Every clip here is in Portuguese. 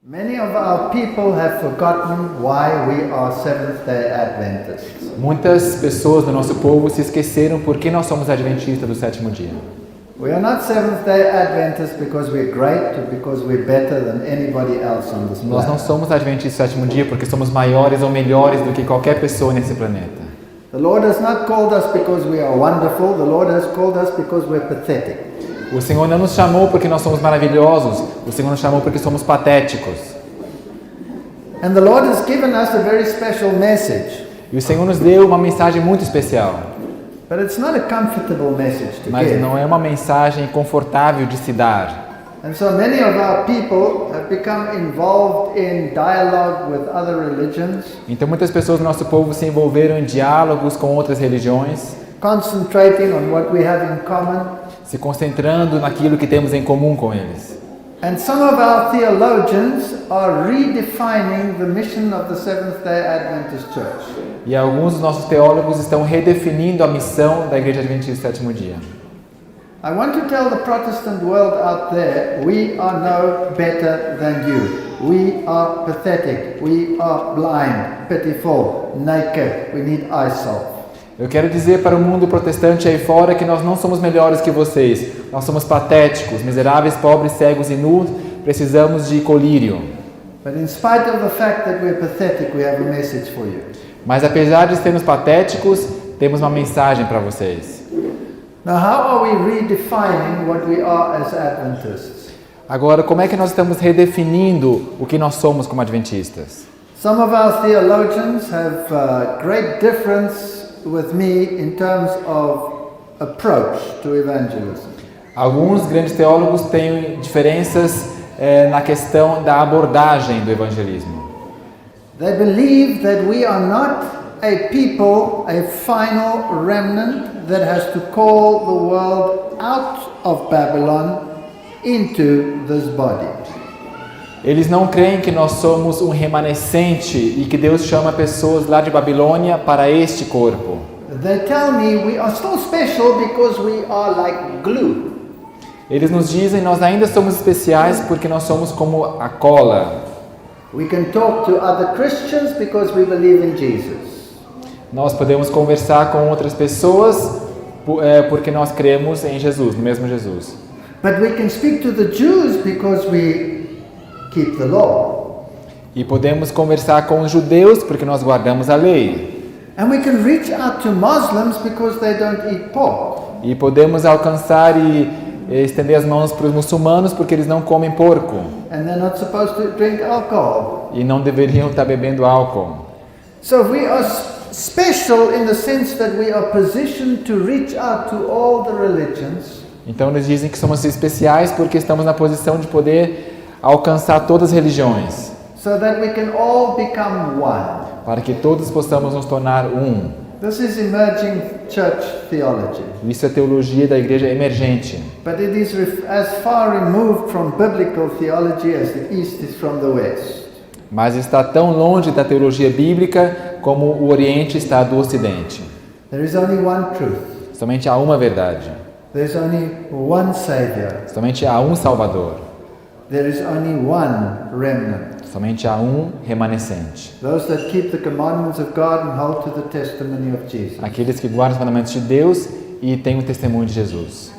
Many of our people have forgotten why we are Seventh-day Adventists. Muitas pessoas do nosso povo se esqueceram por que nós somos adventistas do sétimo dia. We are not Seventh-day Adventists because we're great or because we're better than anybody else on this Nós não planet. somos adventistas do sétimo dia porque somos maiores ou melhores do que qualquer pessoa nesse planeta. The Lord has not called us because we are wonderful. The Lord has called us because we're pathetic. O Senhor não nos chamou porque nós somos maravilhosos, o Senhor nos chamou porque somos patéticos. And the Lord has given us a very special message. E o Senhor nos deu uma mensagem muito especial, But it's not a comfortable message to mas give. não é uma mensagem confortável de se dar. And so many of our people have become involved in dialogue with other religions, Então muitas pessoas do nosso povo se envolveram em diálogos com outras religiões, concentrating on what we have in common. se concentrando naquilo que temos em comum com eles. And some of our theologians are redefining the mission of the Seventh-day Adventist Church. E alguns dos nossos teólogos estão redefinindo a missão da Igreja Adventista do Sétimo Dia. I want to tell the Protestant world out there, we are no better than you. We are pathetic, we are blind, pitiful, naked, we need eye salve. Eu quero dizer para o mundo protestante aí fora que nós não somos melhores que vocês. Nós somos patéticos, miseráveis, pobres, cegos e nus. Precisamos de colírio. But in spite of the fact that we're pathetic, we have a message for you. Mas apesar de sermos patéticos, temos uma mensagem para vocês. Now, how are we redefining what we are as Adventists? Agora, como é que nós estamos redefinindo o que nós somos como adventistas? Some of our theologians have great difference with me in terms of approach to evangelism. Alguns grandes teólogos têm diferenças na questão da abordagem do evangelismo. They believe that we are not a people, a final remnant that has to call the world out of Babylon into this body. Eles não creem que nós somos um remanescente e que Deus chama pessoas lá de Babilônia para este corpo. They tell me we are still special because we are like glue. Eles nos dizem nós ainda somos especiais porque nós somos como a cola. We can talk to other Christians because we believe in Jesus. Nós podemos conversar com outras pessoas porque nós cremos em Jesus, no mesmo Jesus. But we can speak to the Jews because we keep the law. E podemos conversar com os judeus porque nós guardamos a lei. And we can reach out to Muslims because they don't eat pork. E podemos alcançar e estender as mãos para os muçulmanos porque eles não comem porco. And they're not supposed to drink alcohol. E não deveriam estar bebendo álcool. So we are special in the sense that we are positioned to reach out to all the religions. Então eles dizem que somos especiais porque estamos na posição de poder alcançar todas as religiões, So that we can all become one. para que todos possamos nos tornar um. This is emerging church theology. Isso é teologia da igreja emergente. But it is as far removed from biblical theology as the East is from the West. Mas está tão longe da teologia bíblica como o Oriente está do Ocidente. There is only one truth. Somente há uma verdade. There is only one Savior. Somente há um Salvador. There is only one remnant. Somente há um remanescente. Those that keep the commandments of God and hold to the testimony of Jesus. Aqueles que guardam os mandamentos de Deus e têm o testemunho de Jesus.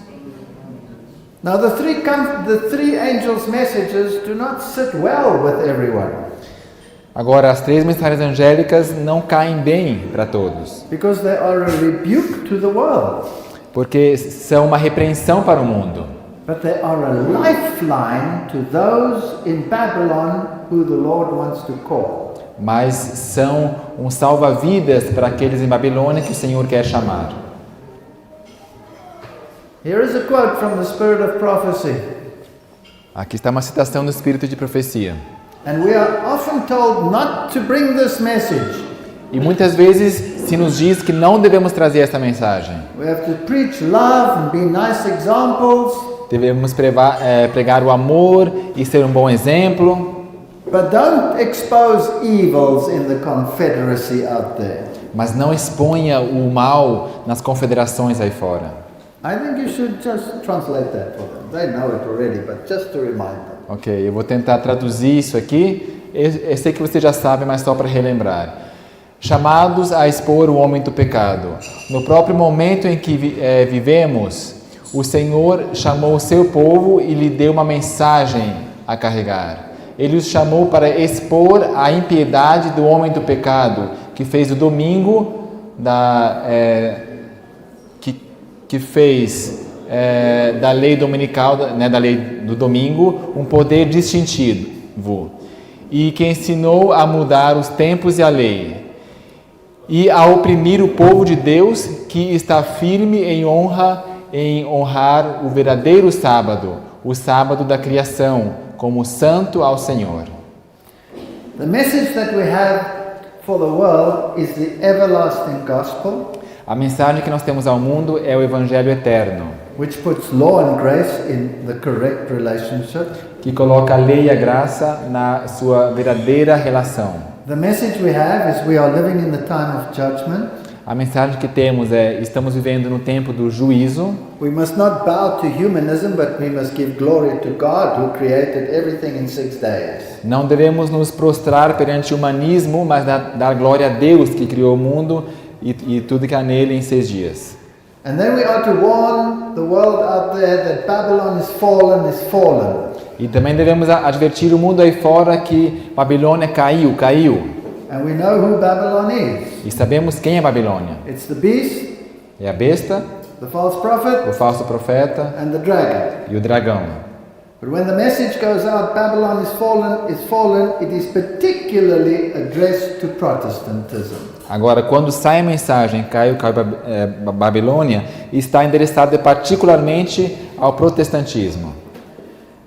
Now the three angels' messages do not sit well with everyone. Agora, as três mensagens angélicas não caem bem para todos, Because they are a rebuke to the world. porque são uma repreensão para o mundo. But they are a lifeline to those in Babylon who the Lord wants to call. Mas são um salva-vidas para aqueles em Babilônia que o Senhor quer chamar. Here is a quote from the Spirit of Prophecy. Aqui está uma citação do Espírito de Profecia. And we are often told not to bring this message. E muitas vezes se nos diz que não devemos trazer essa mensagem. We have to preach love and be nice examples. Devemos pregar o amor e ser um bom exemplo. But don't expose evils in the confederacy out there. Mas não exponha o mal nas confederações aí fora. I think you should just translate that for them. They know it already, but just to remind them. Ok, eu vou tentar traduzir isso aqui. Eu sei que você já sabe, mas só para relembrar. Chamados a expor o homem do pecado. No próprio momento em que vivemos, o Senhor chamou o seu povo e lhe deu uma mensagem a carregar. Ele os chamou para expor a impiedade do homem do pecado, que fez do domingo, que fez da lei dominical, da lei do domingo, um poder distintivo, e que ensinou a mudar os tempos e a lei, e a oprimir o povo de Deus, que está firme em honrar o verdadeiro sábado, o sábado da criação, como santo ao Senhor. The message that we have for the world is the everlasting gospel, A mensagem que nós temos ao mundo é o Evangelho eterno, which puts law and grace in the correct relationship. que coloca a lei e a graça na sua verdadeira relação. The message we have is we are living in the time of judgment. A mensagem que temos é: estamos vivendo no tempo do juízo. We must not bow to humanism, but we must give glory to God who created everything in 6 days. Não devemos nos prostrar perante o humanismo, mas dar glória a Deus que criou o mundo e tudo que há nele em 6 dias. And then we are to warn the world out there that Babylon is fallen, is fallen. E também devemos advertir o mundo aí fora que Babilônia caiu. And we know who Babylon is. E sabemos quem é Babilônia. It's the beast, É a besta, the false prophet, o falso profeta and the dragon. e o dragão. But when the message goes out, Babylon is fallen, it is particularly addressed to Protestantism. Agora, quando sai a mensagem, caiu Babilônia, está endereçada particularmente ao protestantismo.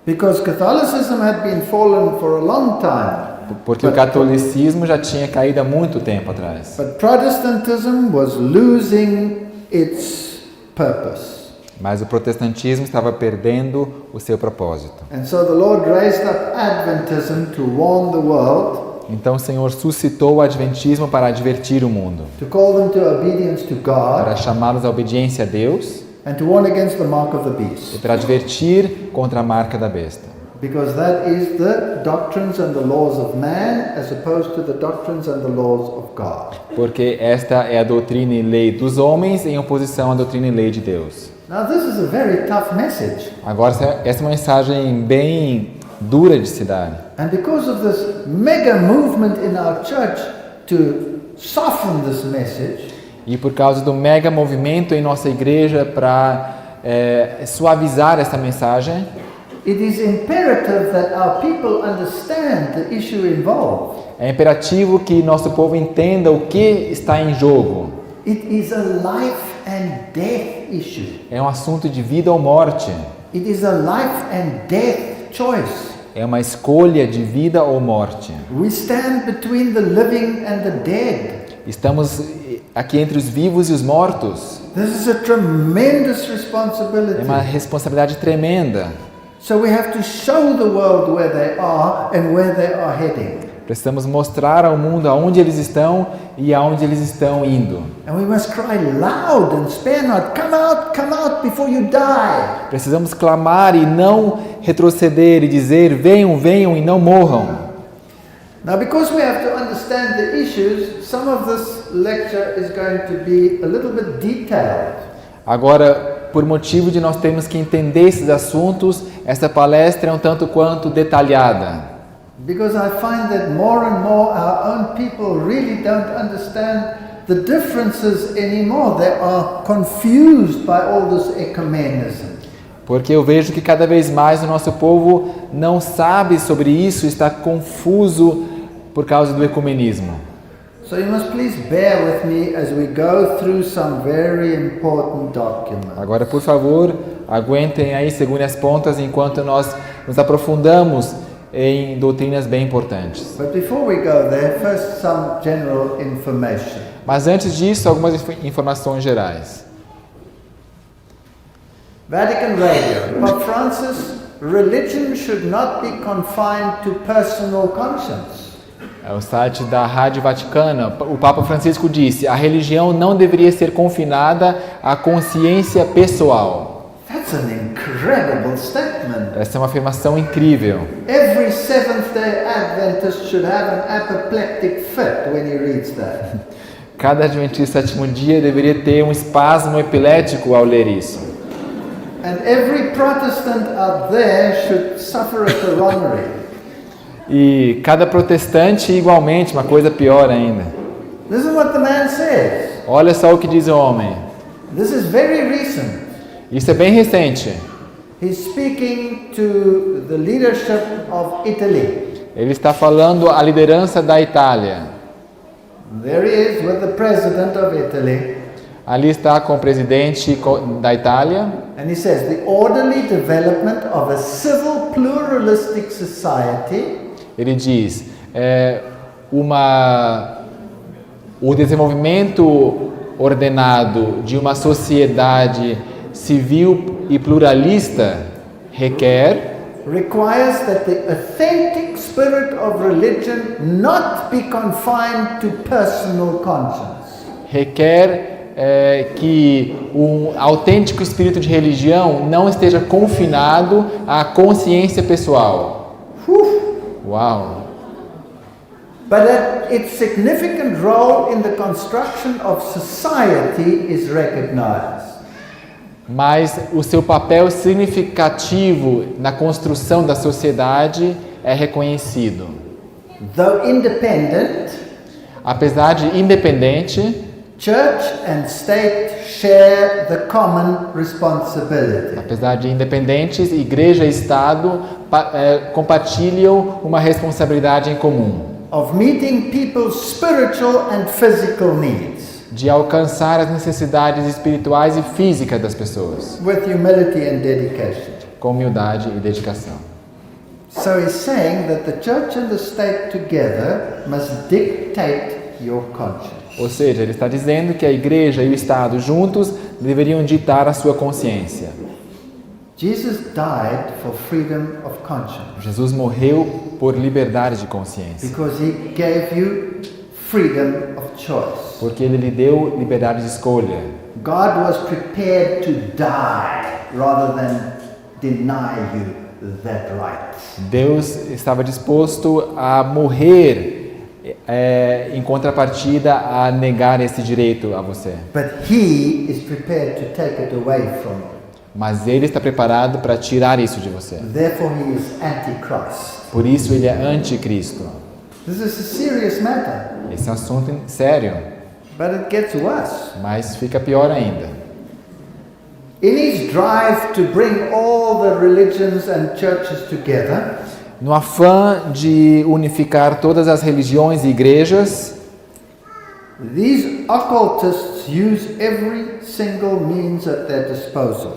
Because Catholicism had been fallen for a long time. Porque o catolicismo já tinha caído há muito tempo atrás. But Protestantism was losing its purpose. Mas o protestantismo estava perdendo o seu propósito. And so the Lord raised up Adventism to warn the world, Então o Senhor suscitou o adventismo para advertir o mundo, to call them to obedience to God, para chamá-los à obediência a Deus and to warn against the mark of the e beast. para advertir contra a marca da besta. Because that is the doctrines and the laws of man as opposed to the doctrines and the laws of God. Porque esta é a doutrina e lei dos homens em oposição à doutrina e lei de Deus. Now this is a very tough message. Agora, essa é uma mensagem bem dura de se dar. And because of this mega movement in our church to soften this message, E por causa do mega movimento em nossa igreja para suavizar essa mensagem, it is imperative that our people understand the issue involved. é imperativo que nosso povo entenda o que está em jogo. It is a life and death issue. É um assunto de vida ou morte. It is a life and death choice. É uma escolha de vida ou morte. We stand between the living and the dead. Estamos aqui entre os vivos e os mortos. This is a tremendous É responsibility. uma responsabilidade tremenda. So we have to show the world where they are and where they are heading. Precisamos mostrar ao mundo aonde eles estão e aonde eles estão indo. And we must cry loud and spare not, come out before you die. Precisamos clamar e não retroceder e dizer: venham, venham e não morram. Now, because we have to understand the issues, some of this lecture is going to be a little bit detailed. Agora, por motivo de nós termos que entender esses assuntos, essa palestra é um tanto quanto detalhada. Because I find that more and more our own people really don't understand the differences anymore. They are confused by all this ecumenism. Porque eu vejo que cada vez mais o nosso povo não sabe sobre isso, está confuso por causa do ecumenismo. So you must please bear with me as we go through some very important documents. Agora, por favor, aguentem aí, segurem as pontas enquanto nós nos aprofundamos em doutrinas bem importantes. But before we go there, first some general information. Mas antes disso, algumas informações gerais. Vatican Radio. Pope Francis, religion should not be confined to personal conscience. É o site da Rádio Vaticana. O Papa Francisco disse: a religião não deveria ser confinada à consciência pessoal. That's an incredible statement. Essa é uma afirmação incrível. Every Seventh-day Adventist should have an apoplectic fit when he reads that. Cada adventista sétimo dia deveria ter um espasmo epilético ao ler isso. And every Protestant out there should suffer a coronary. E cada protestante igualmente, uma coisa pior ainda. This is what the man says. Olha só o que diz o homem. This is very recent. Isso é bem recente. He's speaking to the leadership of Italy. Ele está falando à liderança da Itália. There he is with the president of Italy. Ali está com o presidente da Itália. And he says, the orderly development of a civil pluralistic society Ele diz, o desenvolvimento ordenado de uma sociedade civil e pluralista requires that the authentic spirit of religion not be confined to personal conscience. Que um autêntico espírito de religião não esteja confinado à consciência pessoal. Uau! But that its significant role in the construction of society is recognized. Mas o seu papel significativo na construção da sociedade é reconhecido. Though independent, apesar de independente, church and state share the common responsibility. Apesar de independentes, igreja e Estado compartilham uma responsabilidade em comum. Of meeting people's spiritual and physical needs. De alcançar as necessidades espirituais e físicas das pessoas. With humility and dedication. Com humildade e dedicação. So he's saying that the church and the state together must dictate your conscience. Ou seja, ele está dizendo que a igreja e o Estado juntos deveriam ditar a sua consciência. Jesus died for freedom of conscience. Jesus morreu por liberdade de consciência. Because he gave you freedom of choice. Porque ele lhe deu liberdade de escolha. God was prepared to die rather than deny you that right. Deus estava disposto a morrer em contrapartida a negar esse direito a você. But he is prepared to take it away from you. Mas ele está preparado para tirar isso de você. Therefore he is antichrist. Por isso ele é anticristo. This is a serious matter. Esse é um assunto sério. But it gets worse. Mas fica pior ainda. In his drive to bring all the religions and churches together, no afã de unificar todas as religiões e igrejas, these occultists use every single means at their disposal.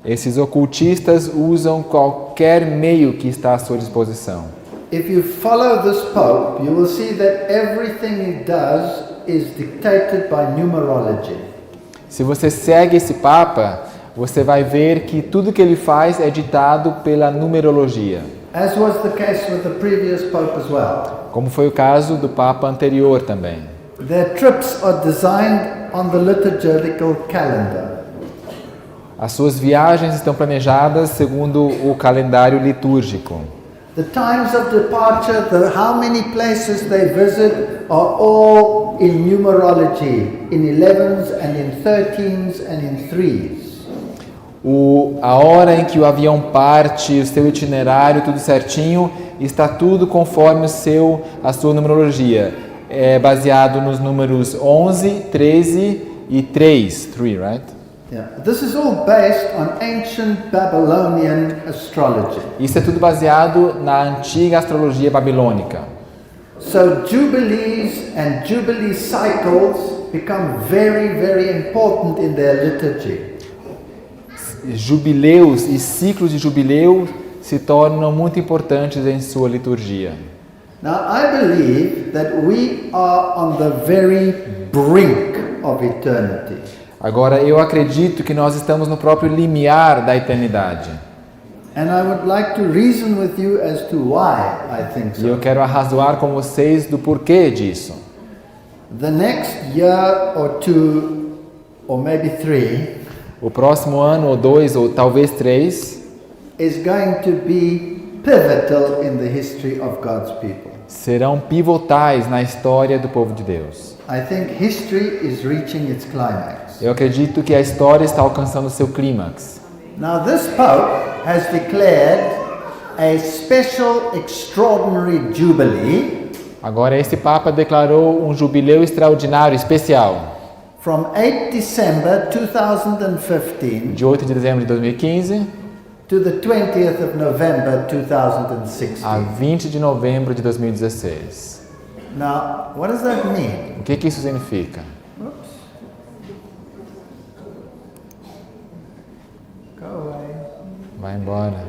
Esses ocultistas usam qualquer meio que está à sua disposição. If you follow this pope, you will see that everything he does is dictated by numerology. Se você segue esse papa, você vai ver que tudo que ele faz é ditado pela numerologia. As was the case with the previous pope as well. Como foi o caso do papa anterior também. Their trips are designed on the liturgical calendar. As suas viagens estão planejadas segundo o calendário litúrgico. The times of departure, how many places they visit are all in numerology, in 11s and in 13s and in 3s. A hora em que o avião parte, o seu itinerário, tudo certinho, está tudo conforme a sua numerologia. É baseado nos números 11, 13 e 3, right? Yeah. This is all based on ancient Babylonian astrology. Isso é tudo baseado na antiga astrologia babilônica. So jubilees and jubilee cycles become very, very important in their liturgy. Jubileus e ciclos de jubileu se tornam muito importantes em sua liturgia. Now I believe that we are on the very brink of eternity. Agora eu acredito que nós estamos no próprio limiar da eternidade. And I would like to reason with you as to why I think E eu so. quero arrazoar com vocês do porquê disso. The next year or two, or maybe 3, O próximo ano, ou 2, ou talvez 3, is going to be pivotal in the history of God's people. serão pivotais na história do povo de Deus. I think history is reaching its climax. Eu acredito que a história está alcançando seu clímax. Now, this Pope has declared a special, extraordinary jubilee Agora, esse Papa declarou um jubileu extraordinário, especial, from 8 December 2015 de 8 de dezembro de 2015 to the 20th of November 2016. a 20 de novembro de 2016. Now, what does that mean? O que isso significa? Oops. Go away. Vai embora.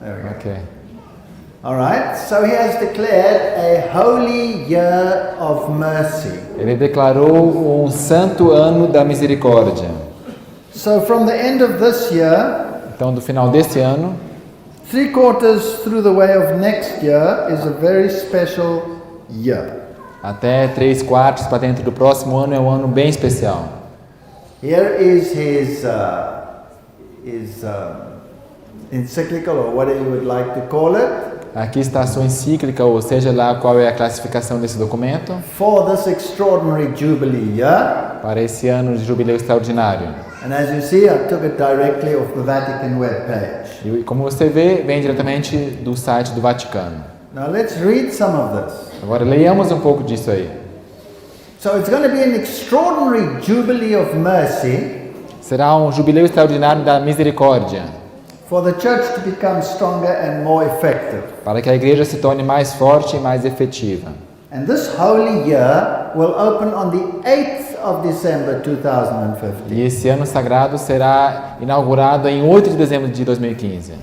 There we go. Ok. All right, so he has declared a holy year of mercy. Ele declarou um santo ano da misericórdia. So from the end of this year, Então, do final desse ano, 3/4 through the way of next year is a very special year. até 3/4 para dentro do próximo ano é um ano bem especial. Here is his encyclical, or whatever you would like to call it, Aqui está a sua encíclica, ou seja lá qual é a classificação desse documento, for this extraordinary Jubilee year. para esse ano de jubileu extraordinário. And as you see, I took it directly off the Vatican webpage. E como você vê, vem diretamente do site do Vaticano. Now let's read some of this. Agora leiamos um pouco disso aí. So it's going to be an extraordinary Jubilee of mercy Será um jubileu extraordinário da misericórdia, for the church to become stronger and more effective. para que a igreja se torne mais forte e mais efetiva. And this holy year will open on the 8th of December 2015. E esse ano sagrado será inaugurado em 8 de dezembro de 2015,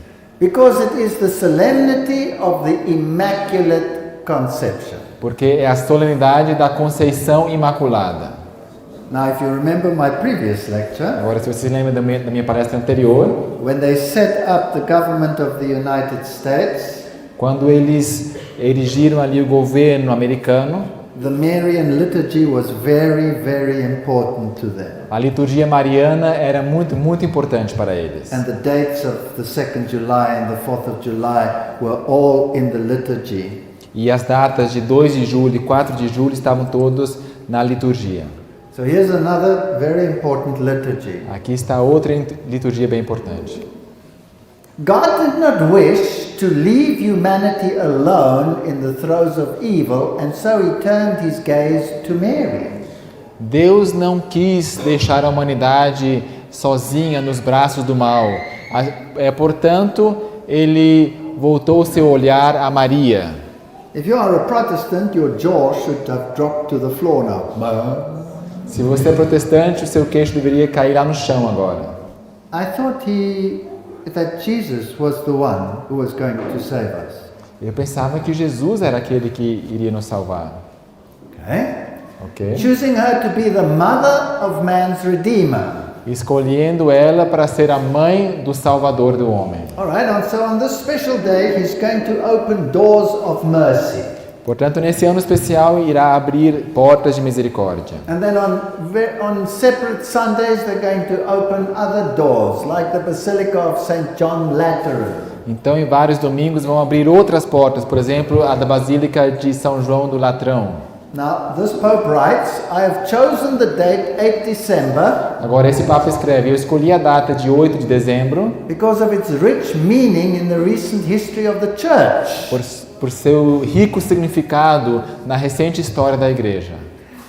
Because it is the solemnity of the Immaculate Conception. porque é a solenidade da Conceição Imaculada. Now, if you remember my previous lecture, Agora, se você se lembra da minha palestra anterior, when they set up the government of the United States, quando eles erigiram ali o governo americano, the Marian liturgy was very, very important to them. a liturgia mariana era muito, muito importante para eles. And the dates of the 2nd July and the 4th of July were all in the liturgy. E as datas de 2 de julho e 4 de julho estavam todos na liturgia. So here's another very important liturgy. Aqui está outra liturgia bem importante. God did not wish to leave humanity alone in the throes of evil, and so he turned his gaze to Mary. Deus não quis deixar a humanidade sozinha nos braços do mal. Portanto, ele voltou o seu olhar a Maria. If you are a Protestant, your jaw should have dropped to the floor now. Se você é protestante, o seu queixo deveria cair lá no chão agora. I thought that Jesus was the one who was going to save us. Eu pensava que Jesus era aquele que iria nos salvar. Okay? Ok? Choosing her to be the mother of man's redeemer. Escolhendo ela para ser a mãe do Salvador do homem. All right, and so on this special day, he's going to open doors of mercy. Portanto, nesse ano especial, irá abrir portas de misericórdia. And then on separate Sundays, they're going to open other doors, like the Basilica of St. John Lateran. Então, em vários domingos, vão abrir outras portas, por exemplo, a da Basílica de São João do Latrão. Now, this Pope writes, I have chosen the date 8 December Agora, esse Papa escreve, eu escolhi a data de 8 de dezembro because of its rich meaning in the recent history of the Church. por seu rico significado na recente história da Igreja.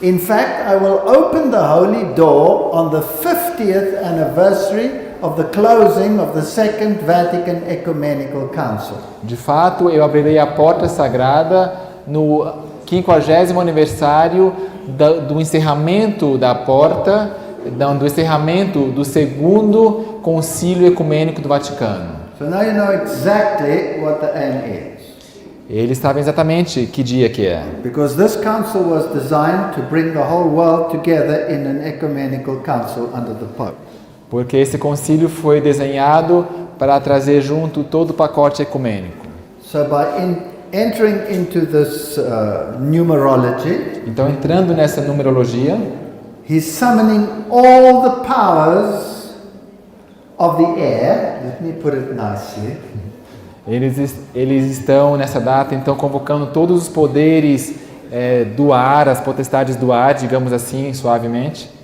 In fact, I will open the holy door on the 50th anniversary of the closing of the Second Vatican Ecumenical Council. De fato, eu abrirei a porta sagrada no 50º aniversário do encerramento da porta, do encerramento do segundo concílio ecumênico do Vaticano. So now you know exactly what the aim is. Ele sabe exatamente que dia que é. Because this council was designed to bring the whole world together in an ecumenical council under the Pope. Porque esse concílio foi desenhado para trazer junto todo o pacote ecumênico. So by entering into this numerology, Então, entrando nessa numerologia, he's summoning all the powers of the air. Let me put it nicely. eles estão nessa data, então, convocando todos os poderes do ar, as potestades do ar, digamos assim, suavemente,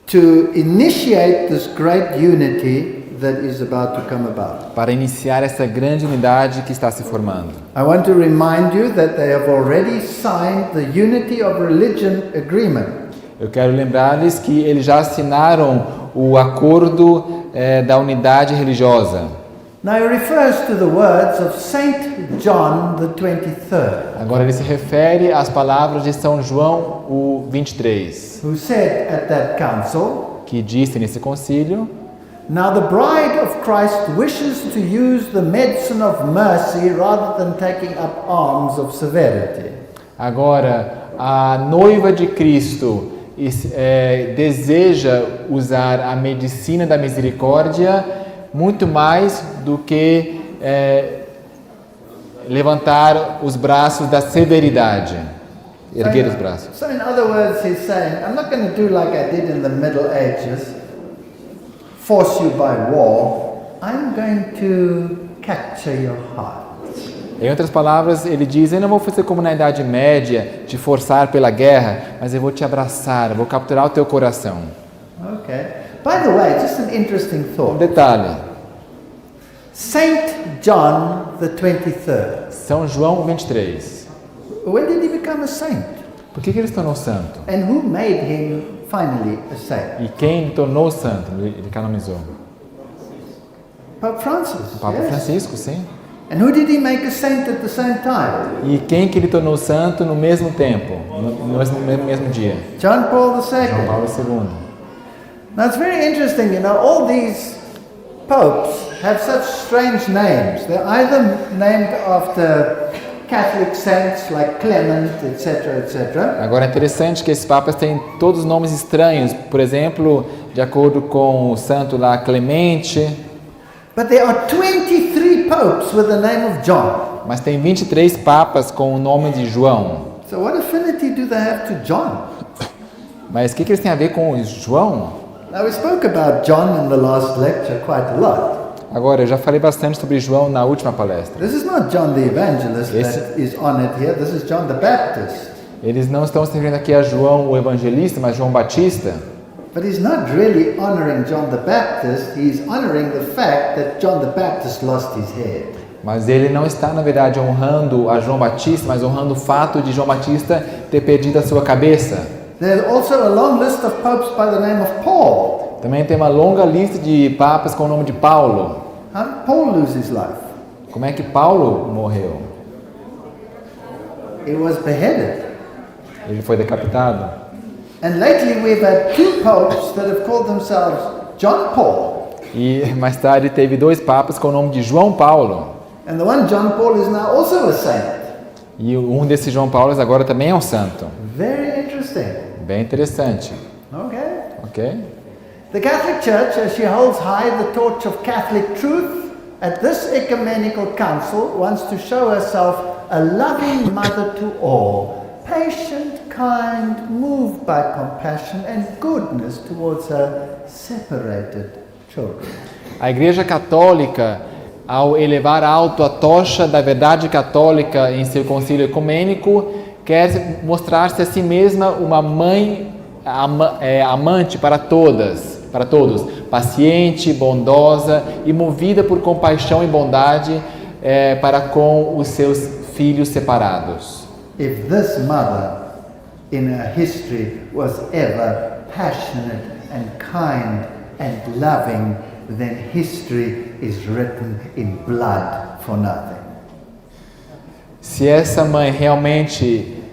To initiate this great unity that is about to come about. para iniciar essa grande unidade que está se formando. I want to remind you that they have already signed the Unity of Religion Agreement. Eu quero lembrar-lhes que eles já assinaram o acordo da unidade religiosa. Now it refers to the words of Saint John the 23rd, Agora ele se refere às palavras de São João o 23, who said at that council, que disse nesse concílio: "Now the bride of Christ wishes to use the medicine of mercy rather than taking up arms of severity." agora a noiva de Cristo deseja usar a medicina da misericórdia muito mais do que levantar os braços da severidade, erguer os braços. So in other words, he's saying, I'm not going to do like I did in the Middle Ages, force you by war. I'm going to capture your heart. Em outras palavras, ele diz: eu não vou fazer como na Idade Média, te forçar pela guerra, mas eu vou te abraçar, eu vou capturar o teu coração. Okay. By the way, just an interesting thought. Detalhe, Saint John the 23rd. São João 23. When did he become a saint? Por que ele se tornou santo? And who made him finally a saint? E quem tornou santo? Ele canonizou. Pope Francis. O Papa yes. Francisco, sim. And who did he make a saint at the same time? E quem que ele tornou santo no mesmo tempo, no mesmo dia? John Paul João II. Paulo II. Now it's very interesting, you know, all these popes have such strange names. They're either named after Catholic saints like Clement, etc., etc. Agora é interessante que esses papas têm todos nomes estranhos, por exemplo, de acordo com o santo lá Clemente, But there are 23 popes with the name of John. mas tem 23 papas com o nome de João. So what affinity do they have to John? Mas o que eles têm a ver com o João? Now we spoke about John in the last lecture quite a lot. Agora, eu já falei bastante sobre João na última palestra. This is not John the Evangelist Esse- that is honored here. This is John the Baptist. Eles não estão se referindo aqui a João o Evangelista, mas João Batista. But he's not really honoring John the Baptist. He's honoring the fact that John the Baptist lost his head. Mas ele não está, na verdade, honrando a João Batista, mas honrando o fato de João Batista ter perdido a sua cabeça. There's also a long list of popes by the name of Paul. Também tem uma longa lista de papas com o nome de Paulo. How did Paul lose his life? Como é que Paulo morreu? He was beheaded. Ele foi decapitado. And lately we've had two popes that have called themselves John Paul. E mais tarde teve dois papas com o nome de João Paulo. And the one John Paul is now also a saint. E um desses João Paulos agora também é um santo. Very interesting. Bem interessante. Okay. Ok? The Catholic Church, as she holds high the torch of Catholic truth, at this ecumenical council wants to show herself a loving mother to all, patient, kind, moved by compassion and goodness towards her separated children. A Igreja Católica, ao elevar alto a tocha da verdade católica em seu concílio ecumênico, quer mostrar-se a si mesma uma mãe amante para todos, paciente, bondosa e movida por compaixão e bondade para com os seus filhos separados. If this mother in her history was ever passionate and kind and loving, then history is written in blood for nothing. Se essa mãe realmente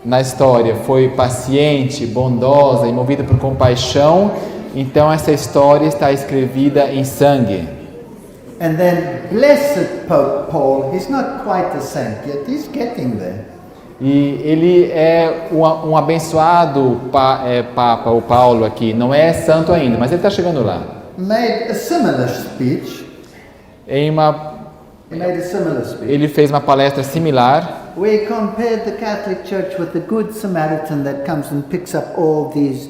na história foi paciente, bondosa e movida por compaixão, então essa história está escrevida em sangue. And then blessed Pope Paul, he's not quite a saint yet, he's getting there. E ele é um abençoado Papa, o Paulo aqui. Não é santo ainda, mas ele está chegando lá. Made a similar speech. He made a similar speech. Ele fez uma palestra similar. We compared the Catholic Church with the Good Samaritan that comes and picks up all these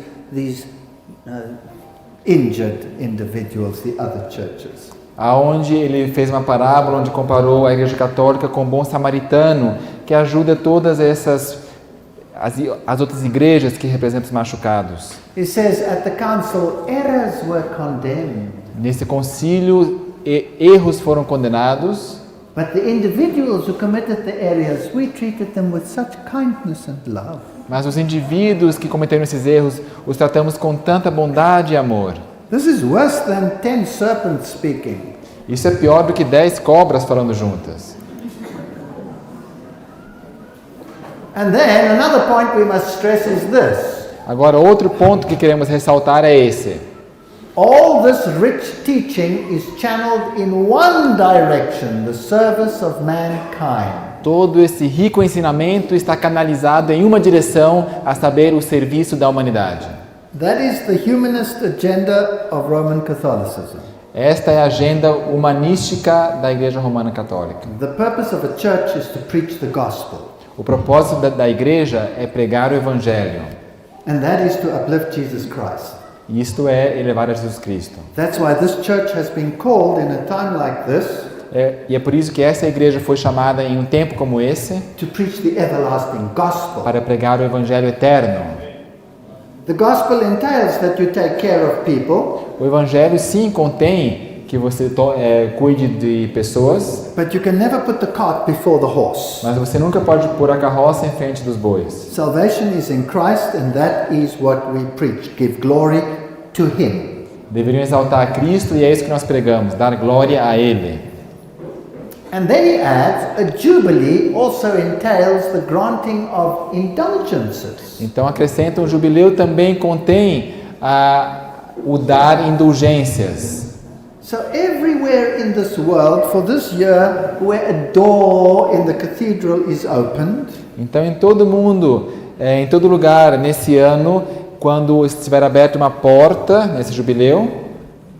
injured individuals, the other churches. Aonde ele fez uma parábola onde comparou a Igreja Católica com o bom samaritano, que ajuda todas as outras igrejas que representam os machucados. He says at the council errors were condemned. Nesse concílio, erros foram condenados. But the individuals who committed the errors, we treated them with such kindness and love. Mas os indivíduos que cometeram esses erros, os tratamos com tanta bondade e amor. This is worse than 10 serpents speaking. Isso é pior do que 10 cobras falando juntas. And then another point we must stress is this. Agora, outro ponto que queremos ressaltar é esse. All this rich teaching is channeled in one direction, the service of mankind. Todo esse rico ensinamento está canalizado em uma direção, a saber, o serviço da humanidade. That is the humanist agenda of Roman Catholicism. Esta é a agenda humanística da Igreja Romana Católica. The purpose of a church is to preach the gospel. O propósito da igreja é pregar o Evangelho. And that is to uplift Jesus Christ. Isto é elevar a Jesus Cristo. That's why this church has been called in a time like this. E é por isso que essa igreja foi chamada em um tempo como esse to preach the everlasting gospel. para pregar o Evangelho eterno. The gospel entails that you take care of people. O Evangelho sim contém que você cuide de pessoas, but you can never put the cart before the horse. Mas você nunca pode pôr a carroça em frente dos bois. Salvation is in Christ and that is what we preach. Give glory to Him. Deveriam exaltar a Cristo e é isso que nós pregamos, dar glória a Ele. And then he adds, a jubilee also entails the granting of indulgences. Então acrescenta, o jubileu também contém o dar indulgências. So everywhere in this world, for this year, where a door in the cathedral is opened, então em todo mundo, em todo lugar, nesse ano, quando estiver aberta uma porta, nesse jubileu,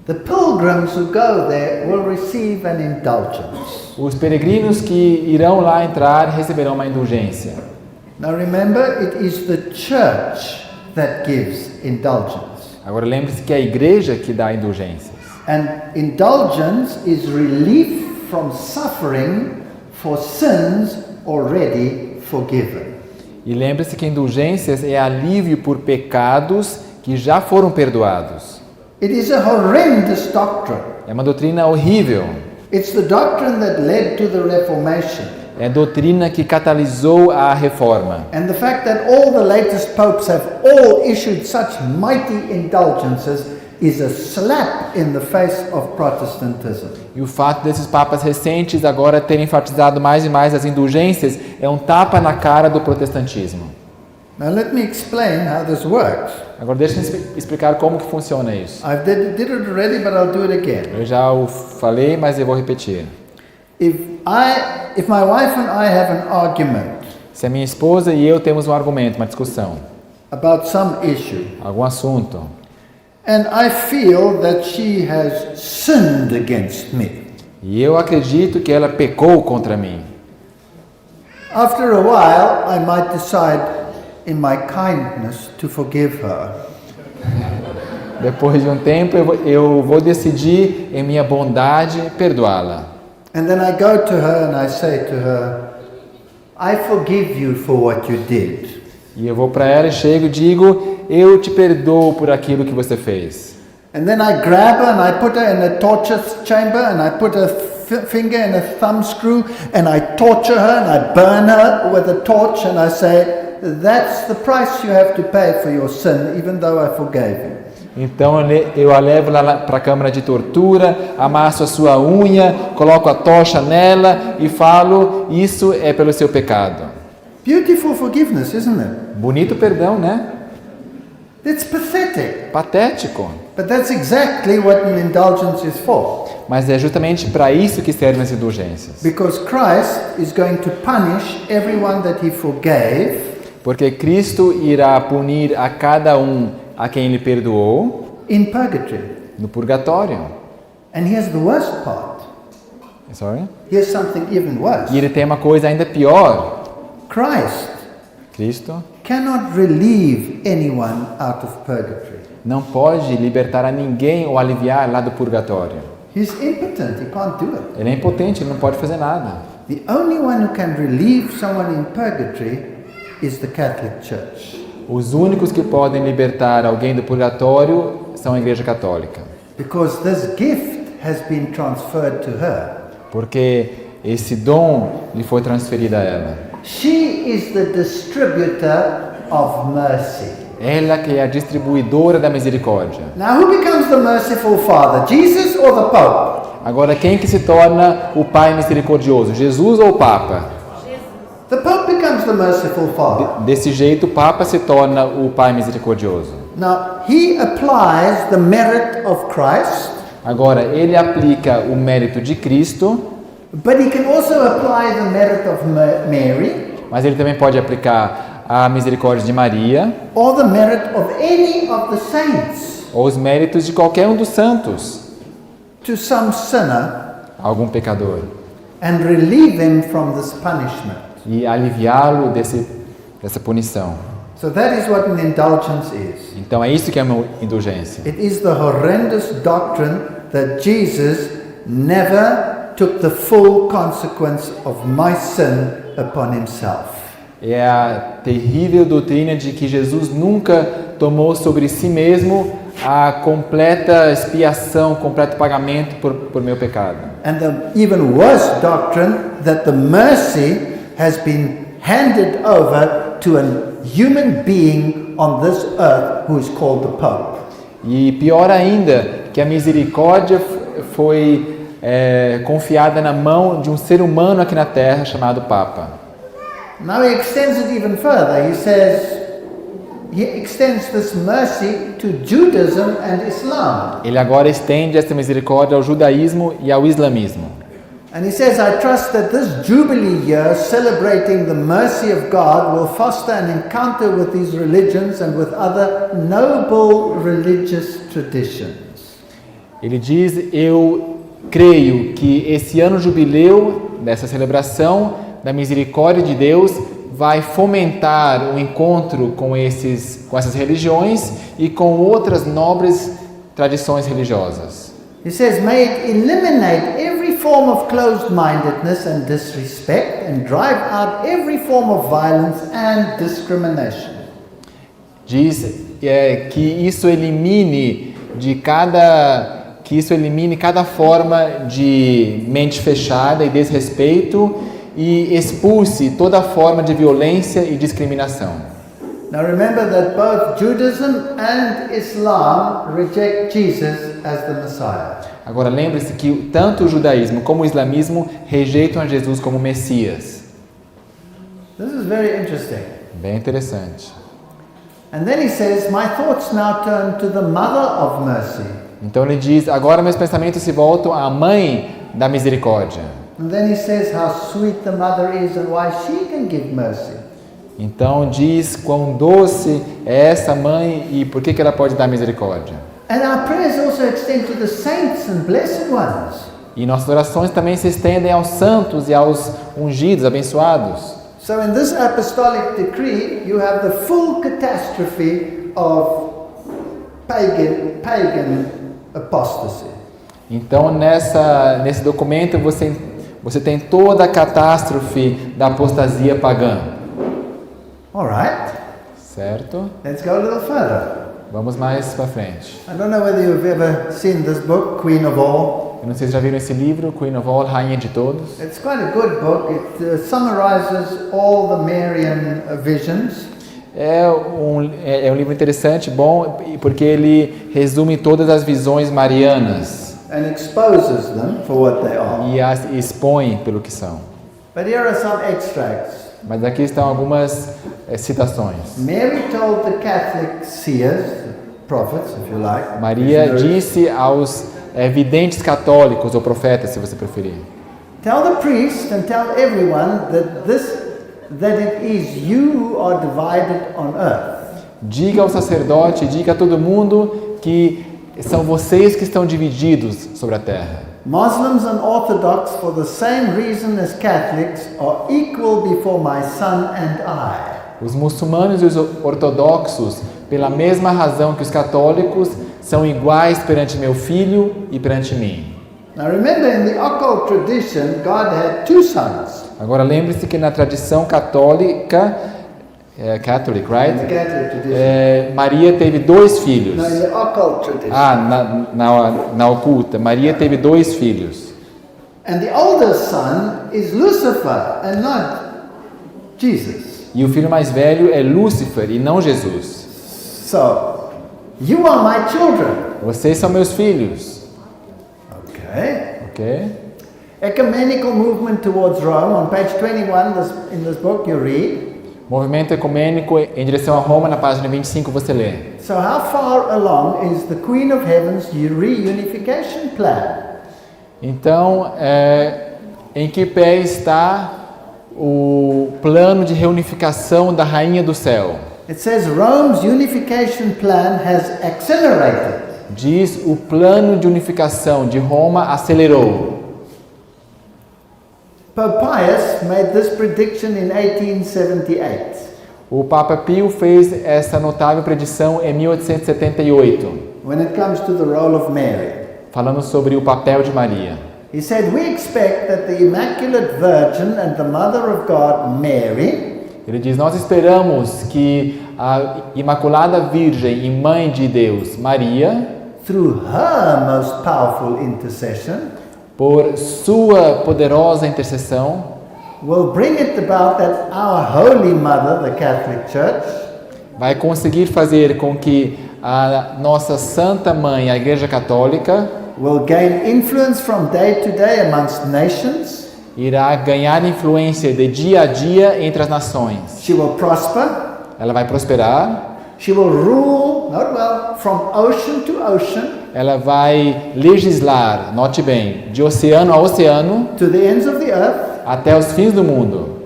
the pilgrims who go there will receive an indulgence. Os peregrinos que irão lá entrar receberão uma indulgência. Now remember, it is the church that gives indulgence. Agora lembre-se que é a igreja que dá indulgências. And indulgence is relief from suffering for sins already forgiven. E lembre-se que indulgências é alívio por pecados que já foram perdoados. It is a horrendous doctrine. É uma doutrina horrível. It's the doctrine that led to the Reformation. É a doutrina que catalisou a reforma. And the fact that all the latest popes have all issued such mighty indulgences is a slap in the face of Protestantism. E o fato desses papas recentes agora terem enfatizado mais e mais as indulgências é um tapa na cara do protestantismo. Now let me explain how this works. Agora deixa eu explicar como que funciona isso. I did it already, but I'll do it again. Eu já o falei, mas eu vou repetir. If my wife and I have an argument Se a minha esposa e eu temos um argumento, uma discussão, about some issue, algum assunto, and I feel that she has sinned against me, e eu acredito que ela pecou contra mim, after a while I might decide in my kindness to forgive her. depois de um tempo eu vou decidir em minha bondade perdoá-la. And then I go to her and I say to her, I forgive you for what you did. E eu vou para ela e chego e digo, eu te perdoo por aquilo que você fez. And then I grab her and I put her in a torture chamber and I put her finger in a thumb screw and I torture her and I burn her with a torch and I say, that's the price you have to pay for your sin, even though I forgave you. Então eu a levo lá para a câmara de tortura, amasso a sua unha, coloco a tocha nela e falo, isso é pelo seu pecado. Beautiful forgiveness, isn't it? Bonito perdão, né? It's pathetic. Patético. But that's exactly what an indulgence is for. Mas é justamente para isso que servem as indulgências. Because Christ is going to punish everyone that he forgave Porque Cristo irá punir a cada um a quem ele perdoou in purgatory. no purgatório. And here's the worst part. Sorry? Here's something even worse. E ele tem uma coisa ainda pior. Cristo cannot relieve anyone out of purgatory. não pode libertar a ninguém ou aliviar lá do purgatório. He's impotent, he can't do it. Ele é impotente, ele não pode fazer nada. The only one who can relieve someone in purgatory is the Catholic Church. Os únicos que podem libertar alguém do purgatório são a Igreja Católica. Because this gift has been transferred to her. Porque esse dom lhe foi transferido a ela. She is the distributor of mercy. Ela que é a distribuidora da misericórdia. Now who becomes the merciful Father, Jesus or the Pope? Agora, quem que se torna o Pai misericordioso, Jesus ou o Papa? The Pope becomes the merciful Father. Desse jeito, o Papa se torna o Pai misericordioso. Now he applies the merit of Christ. Agora, ele aplica o mérito de Cristo, But he can also apply the merit of Mary, mas ele também pode aplicar a misericórdia de Maria or the merit of any of the saints ou os méritos de qualquer um dos santos, to some sinner algum pecador, and relieve him from this punishment. e aliviá-lo dessa punição. So that is what an indulgence is. Então é isso que é uma indulgência. It is the horrendous doctrine that Jesus never took the full consequence of my sin upon himself. É a terrível doutrina de que Jesus nunca tomou sobre si mesmo a completa expiação, completo pagamento por meu pecado. And the even worse doctrine that the mercy has been handed over to a human being on this earth who is called the Pope. E pior ainda, que a misericórdia foi confiada na mão de um ser humano aqui na Terra chamado Papa. Now he extends it even further. He extends this mercy to Judaism and Islam. Ele agora estende essa misericórdia ao judaísmo e ao islamismo. And he says, I trust that this Jubilee year celebrating the mercy of God will foster an encounter with these religions and with other noble religious traditions. Ele diz, eu creio que esse ano jubileu dessa celebração da misericórdia de Deus vai fomentar o encontro com essas religiões e com outras nobres tradições religiosas. He says, may it eliminate every form of closed-mindedness and disrespect and drive out every form of violence and discrimination. Diz que isso elimine cada forma de mente fechada e desrespeito e expulse toda forma de violência e discriminação. Now remember that both Judaism and Islam reject Jesus as the Messiah. Agora lembre-se que tanto o judaísmo como o islamismo rejeitam a Jesus como Messias. This is very interesting. Bem interessante. And then he says, my thoughts now turn to the mother of mercy. Então ele diz, agora meus pensamentos se voltam à mãe da misericórdia. And then he says how sweet the mother is and why she can give mercy. Então diz quão doce é essa mãe e por que ela pode dar misericórdia. And our prayers also extend to the saints and blessed ones. E nossas orações também se estendem aos santos e aos ungidos, abençoados. So in this apostolic decree, you have the full catastrophe of pagan apostasy. Então nesse documento você tem toda a catástrofe da apostasia pagã. All right. Certo? Let's go a little further. Vamos mais para frente. I don't know whether you've ever seen this book, Queen of All. Eu não sei se já viram esse livro, Queen of All, Rainha de Todos. It's quite a good book. It summarizes all the Marian visions. É um livro interessante, bom, porque ele resume todas as visões marianas And exposes them for what they are. e as expõe pelo que são. But here are some extracts. Mas aqui estão algumas citações. Mary told the Catholic seers, prophets, if you like. Maria missionaries, disse aos videntes católicos, ou profetas, se você preferir. Tell the priest and tell everyone that it is you who are divided on earth. Diga ao sacerdote, diga a todo mundo que são vocês que estão divididos sobre a terra. Muslims and Orthodox, for the same reason as Catholics, are equal before my son and I. Os muçulmanos e os ortodoxos, pela mesma razão que os católicos, são iguais perante meu filho e perante mim. Now remember, in the occult tradition, God had two sons. Agora lembre-se que na tradição católica, Catholic, In the right? Catholic tradition. Maria teve dois filhos. No, in the occult tradition. Na oculta, Maria teve dois filhos. And the oldest son is Lucifer and not Jesus. E o filho mais velho é Lúcifer e não Jesus. So, you are my children. Vocês são meus filhos. Okay. Ok? Ecumenical movement towards Rome. On page 21 in this book you read. Movimento ecumênico em direção a Roma, na página 25 você lê. So how far along is the Queen of Heaven's reunification plan? Então, em que pé está o plano de reunificação da Rainha do Céu? It says Rome's unification plan has accelerated. Diz o plano de unificação de Roma acelerou. Pope Pius made this prediction in 1878. O Papa Pio fez essa notável predição em 1878, When it comes to the role of Mary. falando sobre o papel de Maria. He said, we expect that the Immaculate Virgin and the Mother of God, Mary, Ele diz, nós esperamos que a Imaculada Virgem e Mãe de Deus, Maria, through her most powerful intercession, por sua poderosa intercessão, will bring it about that our Holy Mother, the Catholic Church, vai conseguir fazer com que a nossa Santa Mãe, a Igreja Católica, will gain influence from day to day amongst nations. irá ganhar influência de dia a dia entre as nações. She will prosper. Ela vai prosperar, She will rule, note well, from ocean to ocean, ela vai legislar, note bem, de oceano a oceano, to the ends of the earth, até os fins do mundo.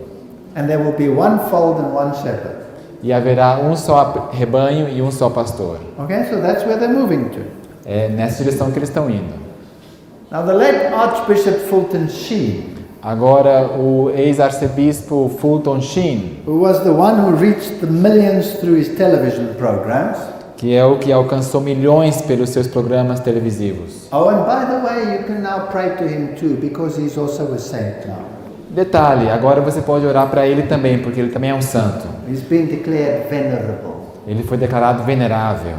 and there will be one fold and one shepherd. E haverá um só rebanho e um só pastor. Okay, so that's where they're moving to. É nessa direção que eles estão indo. Now, the late Archbishop Fulton Sheen, Agora, o ex-arcebispo Fulton Sheen, who was the one who reached the millions through his television programs. que é o que alcançou milhões pelos seus programas televisivos. Oh, and by the way, you can now pray to him too, because he's also a saint now. Detalhe, agora você pode orar para ele também, porque ele também é um santo. He's been declared venerable. Ele foi declarado venerável.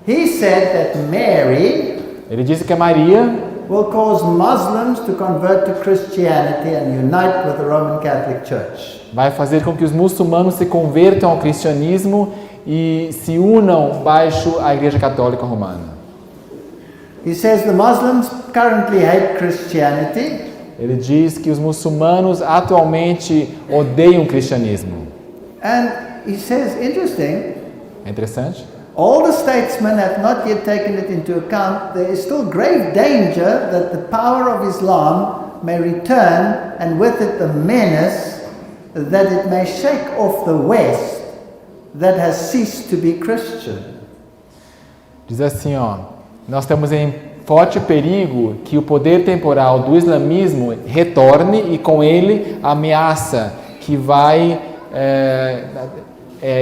He said that Mary Ele disse que a Maria will cause Muslims to convert to Christianity and unite with the Roman Catholic Church. vai fazer com que os muçulmanos se convertam ao cristianismo e se unam baixo a Igreja Católica Romana. He says the Muslims currently hate Christianity. Ele diz que os muçulmanos atualmente odeiam o cristianismo. And he says, interesting, É interessante? all the statesmen have not yet taken it into account. There is still grave danger that the power of Islam may return, and with it the menace that it may shake off the West that has ceased to be Christian. Diz assim, ó, nós estamos em forte perigo que o poder temporal do islamismo retorne e com ele a ameaça que vai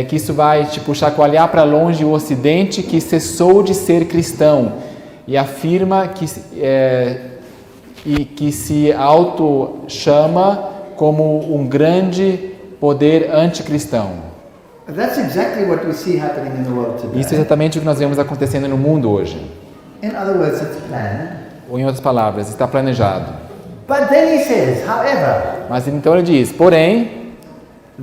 que isso vai tipo chacoalhar para longe o Ocidente que cessou de ser cristão e afirma que se auto chama como um grande poder anticristão. That's exactly what we see happening in the world today. Isso é exatamente o que nós vemos acontecendo no mundo hoje. In other words, it's planned. Ou em outras palavras, está planejado. But then he says, however, Mas então ele diz, porém,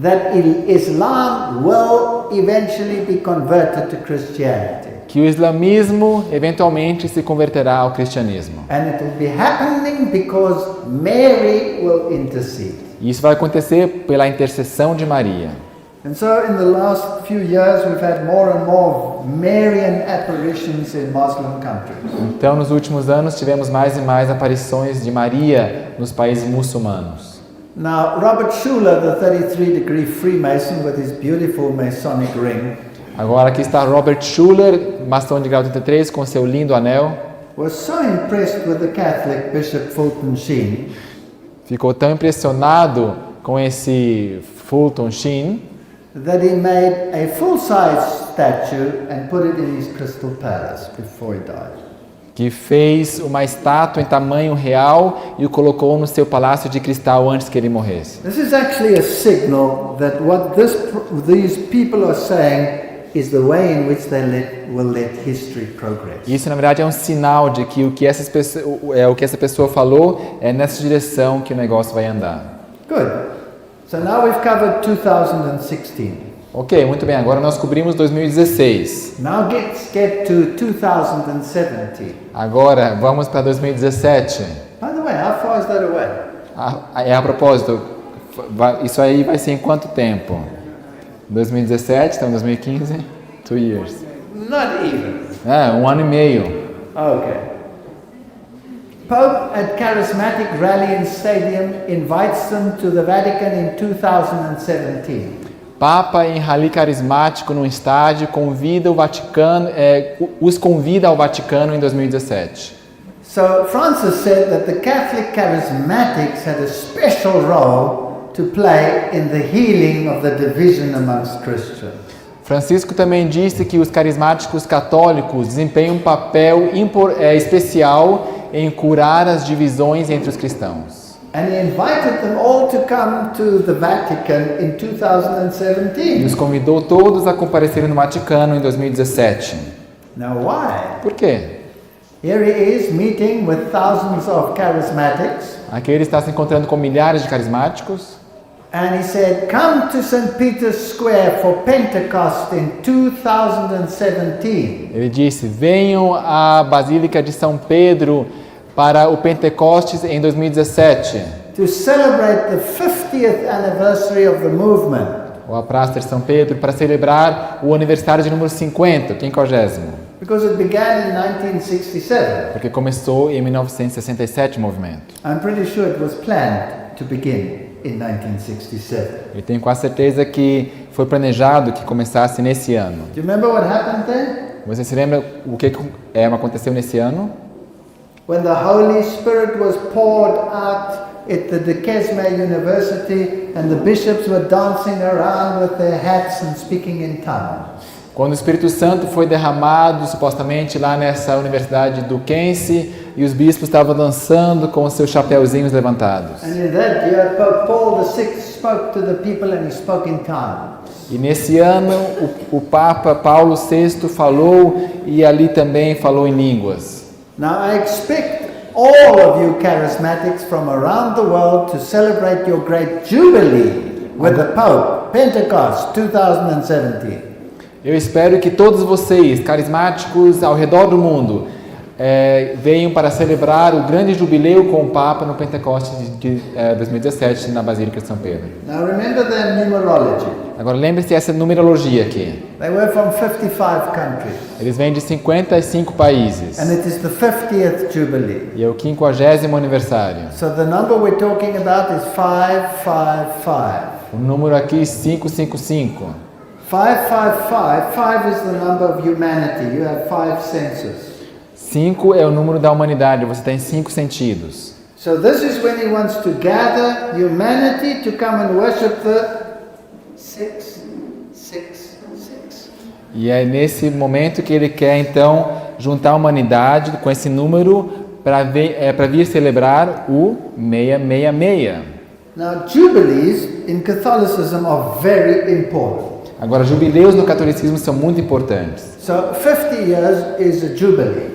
that Islam will eventually be converted to Christianity. que o islamismo eventualmente se converterá ao cristianismo. And it will be happening because Mary will intercede. E isso vai acontecer pela intercessão de Maria. And so in the last few years we've had more and more Marian apparitions in Muslim countries. Então, nos últimos anos, tivemos mais e mais aparições de Maria nos países muçulmanos. Now, Robert Schuller, the 33-degree Freemason with his beautiful Masonic ring, Agora aqui está Robert Schuller, maçom de grau 33, com seu lindo anel. was so impressed with the Catholic Bishop Fulton Sheen Ficou tão impressionado com esse Fulton Sheen that he made a full-size statue and put it in his Crystal Palace before he died. que fez uma estátua em tamanho real e o colocou no seu palácio de cristal antes que ele morresse. This is actually a signal that what these people are saying is the way in which they will let history progress. Isso, na verdade, é um sinal de que o que essa pessoa falou é nessa direção que o negócio vai andar. Good. So now we've covered 2016. Ok, muito bem. Agora nós cobrimos 2016. Now let's get to 2017. Agora vamos para 2017. By the way, how far is that away? A propósito, isso aí vai ser em quanto tempo? 2017, estamos em 2015, 2 years. Not even. Um ano e meio. Okay. Pope at Charismatic Rally in Stadium invites them to the Vatican in 2017. Papa em rally carismático no estádio convida o Vaticano, os convida ao Vaticano em 2017. So Francis said that the Catholic Charismatics had a special role to play in the healing of the division amongst Christians. Francisco também disse que os carismáticos católicos desempenham um papel especial em curar as divisões entre os cristãos. And he invited them all to come to the Vatican in 2017. E os convidou todos a comparecerem no Vaticano em 2017. Now why? Por quê? Here he is meeting with thousands of charismatics. Aqui ele está se encontrando com milhares de carismáticos. And he said, come to St. Peter's Square for Pentecost in 2017. Ele disse, venham à Basílica de São Pedro para o Pentecostes em 2017. To celebrate the 50th anniversary of the movement. Ou a Praça de São Pedro para celebrar o aniversário de número 50, 50º. Because it began in 1967. Porque começou em 1967 o movimento. I'm pretty sure it was planned to begin in 1967. Eu tenho quase certeza que foi planejado que começasse nesse ano. Do you remember what happened there? Você se lembra o que aconteceu nesse ano? When the Holy Spirit was poured out at the Duquesne University and the bishops were dancing around with their hats and speaking in tongues. Quando o Espírito Santo foi derramado supostamente lá nessa universidade do Duquesne e os bispos estavam dançando com os seus chapeuzinhos levantados. And in that year, Pope Paul VI spoke to the people and he spoke in tongues. E nesse ano o Papa Paulo VI falou e ali também falou em línguas. Now I expect all of you charismatics from around the world to celebrate your great jubilee with the Pope, Pentecost 2017. Eu espero que todos vocês, carismáticos ao redor do mundo, venham para celebrar o grande jubileu com o Papa no Pentecostes de 2017 na Basílica de São Pedro. Now remember their numerology. Agora lembre-se dessa numerologia aqui. They were from 55 countries. Eles vêm de 55 países. And it is the 50th Jubilee. E é o 50º aniversário. So the number we're talking about is 555. O número aqui 555. 555, 5 is the number of humanity. You have 5 senses. 5 é o número da humanidade, você tem 5 sentidos. So this is when he wants to gather humanity to come and worship the 666. E é nesse momento que ele quer então juntar a humanidade com esse número para vir celebrar o 666. Now jubilees in Catholicism are very important. Agora, jubileus no catolicismo são muito importantes. So 50 years is a jubilee.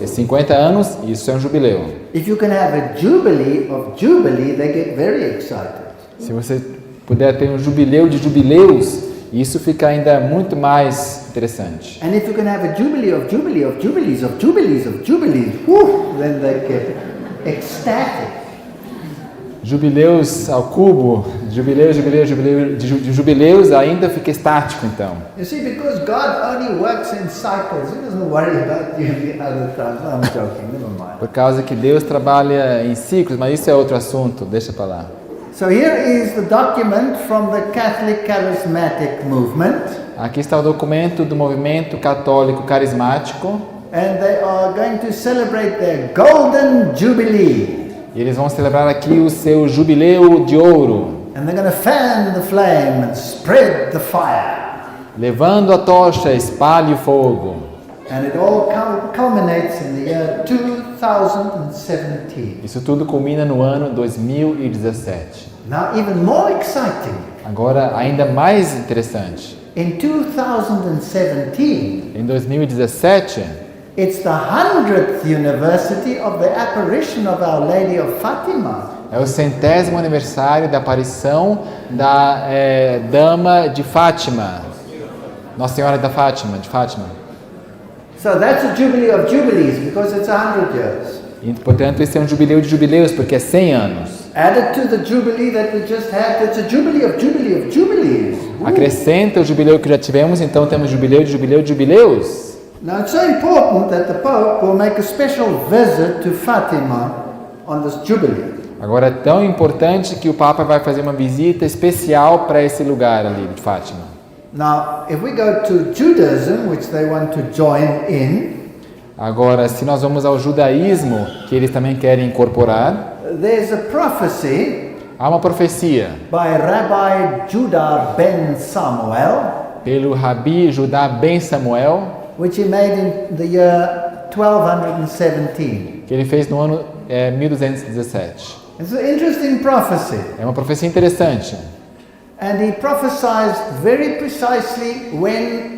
50 anos, isso é um jubileu. If you can have a jubilee of jubilee, they get very excited. Se você puder ter um jubileu de jubileus, isso fica ainda muito mais interessante. And if you can have a jubilee of jubilee of jubilees of jubilees of jubilees, then they get ecstatic. Jubileus ao cubo, de jubileus ainda fica estático então. You see, because God only works in cycles, He doesn't worry about you the other times. No, I'm joking, never mind. Por causa que Deus trabalha em ciclos, mas isso é outro assunto, deixa para lá. So here is the document from the Catholic Charismatic Movement, Aqui está o documento do movimento católico carismático and they are going to celebrate their Golden Jubilee. e eles vão celebrar aqui o seu jubileu de ouro, And they're going to fan the flame and spread the fire. levando a tocha, espalhe o fogo. And it all culminates in the year 2017. Isso tudo culmina no ano 2017. Now, even more exciting, Agora, ainda mais interessante, in 2017, em 2017, it's the 100th anniversary of the apparition of Our Lady of Fatima. é o 100º aniversário da aparição da Dama de Fátima, Nossa Senhora da Fátima, de Fátima. So that's a jubilee of jubilees because it's 100 years. E, portanto, esse é um jubileu de jubileus, porque é 100 anos. Added to the jubilee that we just had, it's a jubilee of jubilees. Acrescenta o jubileu que já tivemos, então temos jubileu de jubileus. Now it's so important that the Pope will make a special visit to Fatima on this jubilee. Agora é tão importante que o Papa vai fazer uma visita especial para esse lugar ali de Fátima. Now, if we go to Judaism, which they want to join in, Agora, se nós vamos ao judaísmo, que eles também querem incorporar, there's a prophecy há uma profecia by Rabbi Judah ben Samuel, pelo Rabi Judá ben Samuel, which he made in the year 1217. que ele fez no ano 1217. It's an interesting prophecy. É uma profecia interessante. And he prophesied very precisely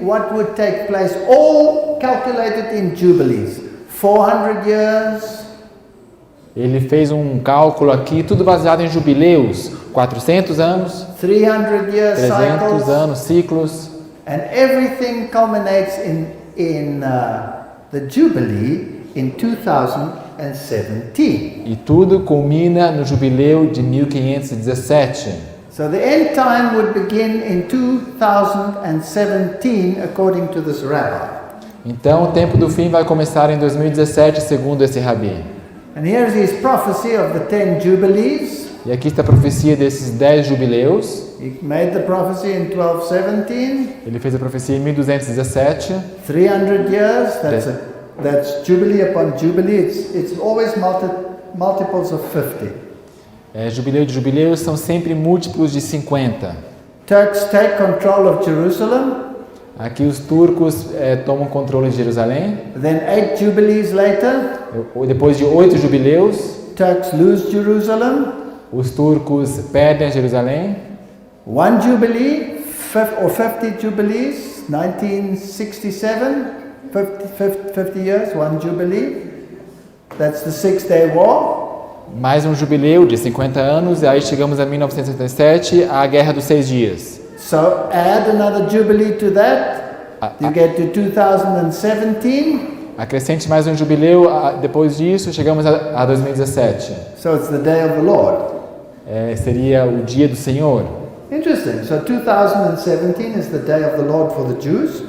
what would take place, all calculated in jubilees. 400 years, Ele fez um cálculo aqui, tudo baseado em jubileus, 400 anos, 300 year 300 cycles, anos, ciclos, and everything culminates in the jubilee in 2017. e tudo culmina no jubileu de 1517. So the end time would begin in 2017, according to this rabbi. Então, o tempo do fim vai começar em 2017, segundo esse rabi. And here's his prophecy of the 10 jubilees. E aqui está a profecia desses 10 jubileus. He made the prophecy in 1217. Ele fez a profecia em 1217. 300 years, that's jubilee upon jubilee. It's always multiples of 50. Jubileu de jubileus são sempre múltiplos de 50. Turks take control of Jerusalem. Aqui os turcos tomam controle de Jerusalém. Then 8 jubilees later, Depois de 8 jubileus, Turks lose Jerusalem. os turcos perdem Jerusalém. 1 jubilee, 50 jubilees, 1967, 50 years, 1 jubilee. That's the Six-Day War. Mais um jubileu de 50 anos, e aí chegamos a 1977, a Guerra dos 6 Dias. So add another jubilee to that, you get to 2017. Acrescente mais um jubileu, depois disso chegamos a 2017. So it's the day of the Lord. Seria o dia do Senhor. Interesting. So 2017 is the day of the Lord for the Jews.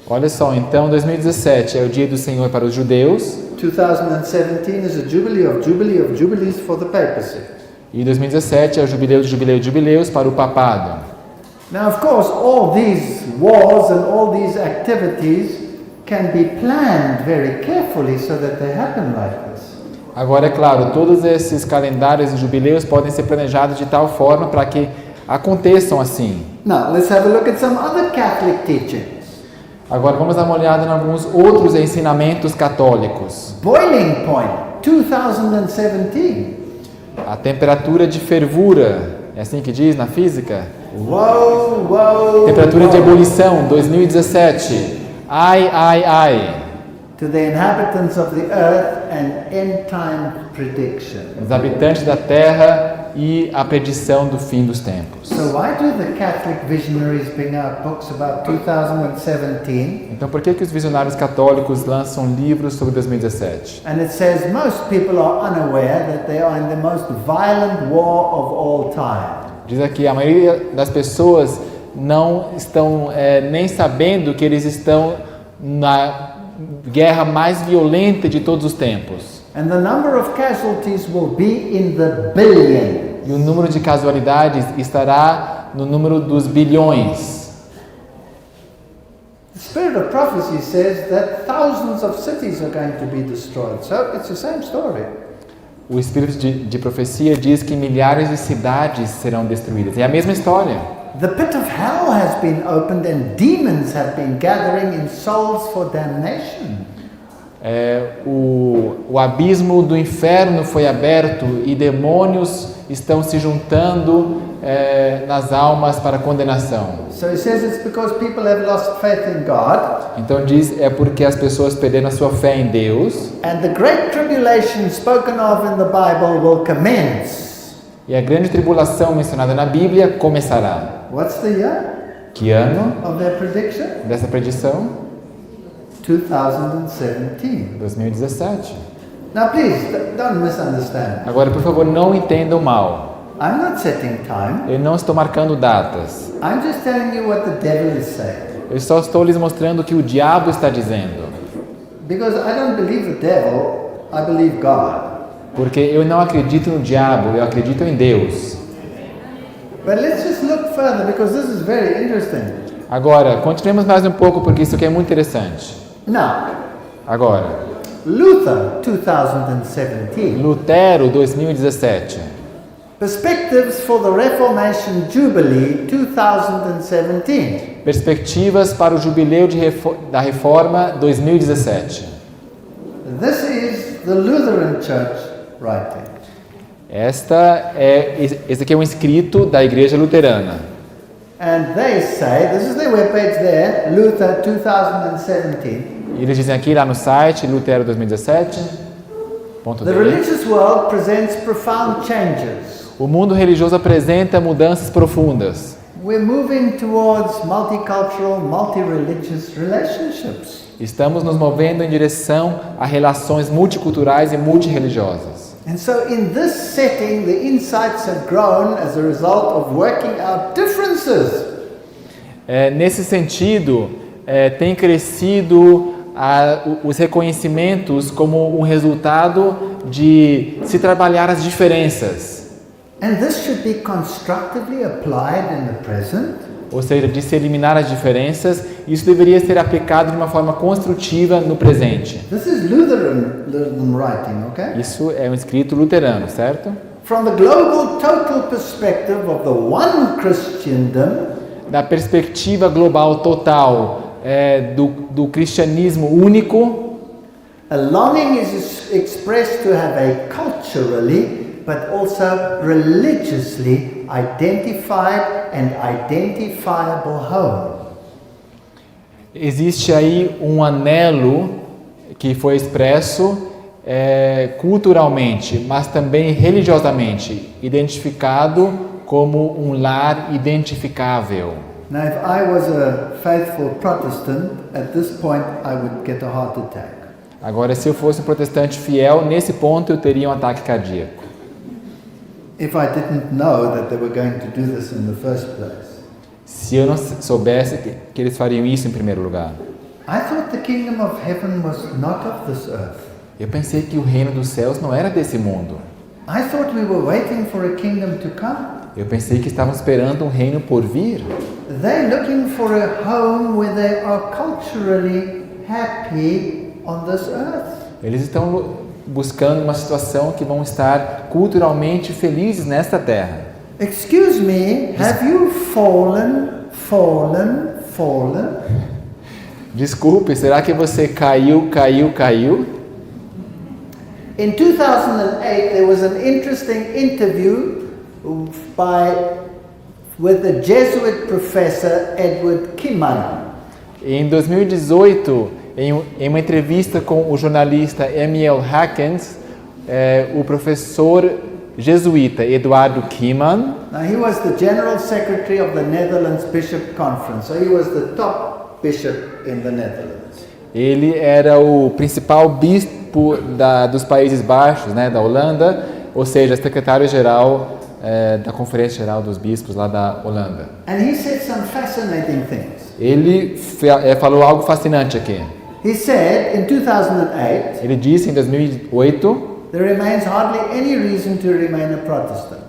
Olha só, então 2017 é o dia do Senhor para os judeus. 2017 is a jubilee of jubilees for the papacy. E 2017 é o jubileu de jubileus para o papado. Now, of course, all these wars and all these activities can be planned very carefully so that they happen like this. Agora, é claro, todos esses calendários e jubileus podem ser planejados de tal forma para que aconteçam assim. Now, let's have a look at some other Catholic teachings. Agora vamos dar uma olhada em alguns outros ensinamentos católicos. Boiling point, 2017. A temperatura de fervura, é assim que diz na física? Whoa. Temperatura de ebulição, 2017. Ai. To the inhabitants of the earth and end time prediction. Os habitantes da Terra e a predição do fim dos tempos. So why do the Catholic visionaries bring out books about 2017? Então, por que os visionários católicos lançam livros sobre 2017? And it says most people are unaware that they are in the most violent war of all time. Diz aqui, a maioria das pessoas não estão nem sabendo que eles estão na guerra mais violenta de todos os tempos. And the number of casualties will be in the billion. E o número de casualidades estará no número dos bilhões. The spirit of prophecy says that thousands of cities are going to be destroyed. So it's the same story. O espírito de profecia diz que milhares de cidades serão destruídas. É a mesma história. The pit of hell has been opened and demons have been gathering in souls for damnation. O abismo do inferno foi aberto e demônios estão se juntando nas almas para condenação. So it says it's because people have lost faith in God. Então diz porque as pessoas perderam a sua fé em Deus. And the great tribulation spoken of in the Bible will commence. E a grande tribulação mencionada na Bíblia começará. What's the year Que ano of their prediction? dessa predição? 2017. 2017. Now please, don't misunderstand. Agora, por favor, não entendam mal. I'm not setting time. Eu não estou marcando datas. I'm just telling you what the devil is saying. Eu só estou lhes mostrando o que o diabo está dizendo. Because I don't believe the devil, I believe God. Porque eu não acredito no diabo, eu acredito em Deus. But let's just look further because this is very interesting. Agora, continuemos mais um pouco porque isso aqui é muito interessante. Now, Agora, Luther 2017. Lutero 2017. Perspectives for the Reformation Jubilee 2017. Perspectivas para o Jubileu da Reforma 2017. This is the Lutheran Church writing. Esse aqui é um escrito da Igreja Luterana. And they say, this is their webpage there, Luther 2017. E eles dizem aqui lá no site, Lutero 2017. The religious world presents profound changes. O mundo religioso apresenta mudanças profundas. We're moving towards multicultural, multi-religious relationships. Estamos nos movendo em direção a relações multiculturais e multireligiosas. And so in this setting, the insights have grown as a result of working out differences. Nesse sentido, tem crescido os reconhecimentos como um resultado de se trabalhar as diferenças. And this should be constructively applied in the present. Ou seja, de se eliminar as diferenças, isso deveria ser aplicado de uma forma construtiva no presente. This is Lutheran writing, okay? Isso é um escrito luterano, certo? From the global total perspective of the one Christendom, Da perspectiva global total do cristianismo único, a longing is expressed to have a culturally but also religiously identified and identifiable home. existe aí um anelo que foi expresso culturalmente, mas também religiosamente, identificado como um lar identificável. Now, if I was a faithful Protestant, at this point I would get a heart attack. Agora, se eu fosse um protestante fiel, nesse ponto eu teria um ataque cardíaco. If I didn't know that they were going to do this in the first place. Se eu não soubesse que eles fariam isso em primeiro lugar. I thought the kingdom of heaven was not of this earth. Eu pensei que o reino dos céus não era desse mundo. I thought we were waiting for a kingdom to come. Eu pensei que estavam esperando um reino por vir. They're looking for a home where they are culturally happy on this earth. Eles estão buscando uma situação que vão estar culturalmente felizes nesta terra. Excuse me, have you fallen? Desculpe, será que você caiu? In 2008, there was an interesting interview with the Jesuit professor Edward Kiman. Em 2018, em uma entrevista com o jornalista Emiel Hackens, o professor jesuíta Eduardo Kieman. Now, he was the General Secretary of the Netherlands Bishop Conference, so he was the top bishop in the Netherlands. Ele era o principal bispo dos Países Baixos, né, da Holanda, ou seja, secretário-geral da Conferência Geral dos Bispos lá da Holanda. And he said some fascinating things. Ele falou algo fascinante aqui. He said in 2008, Ele disse em 2008, there remains hardly any reason to remain a Protestant.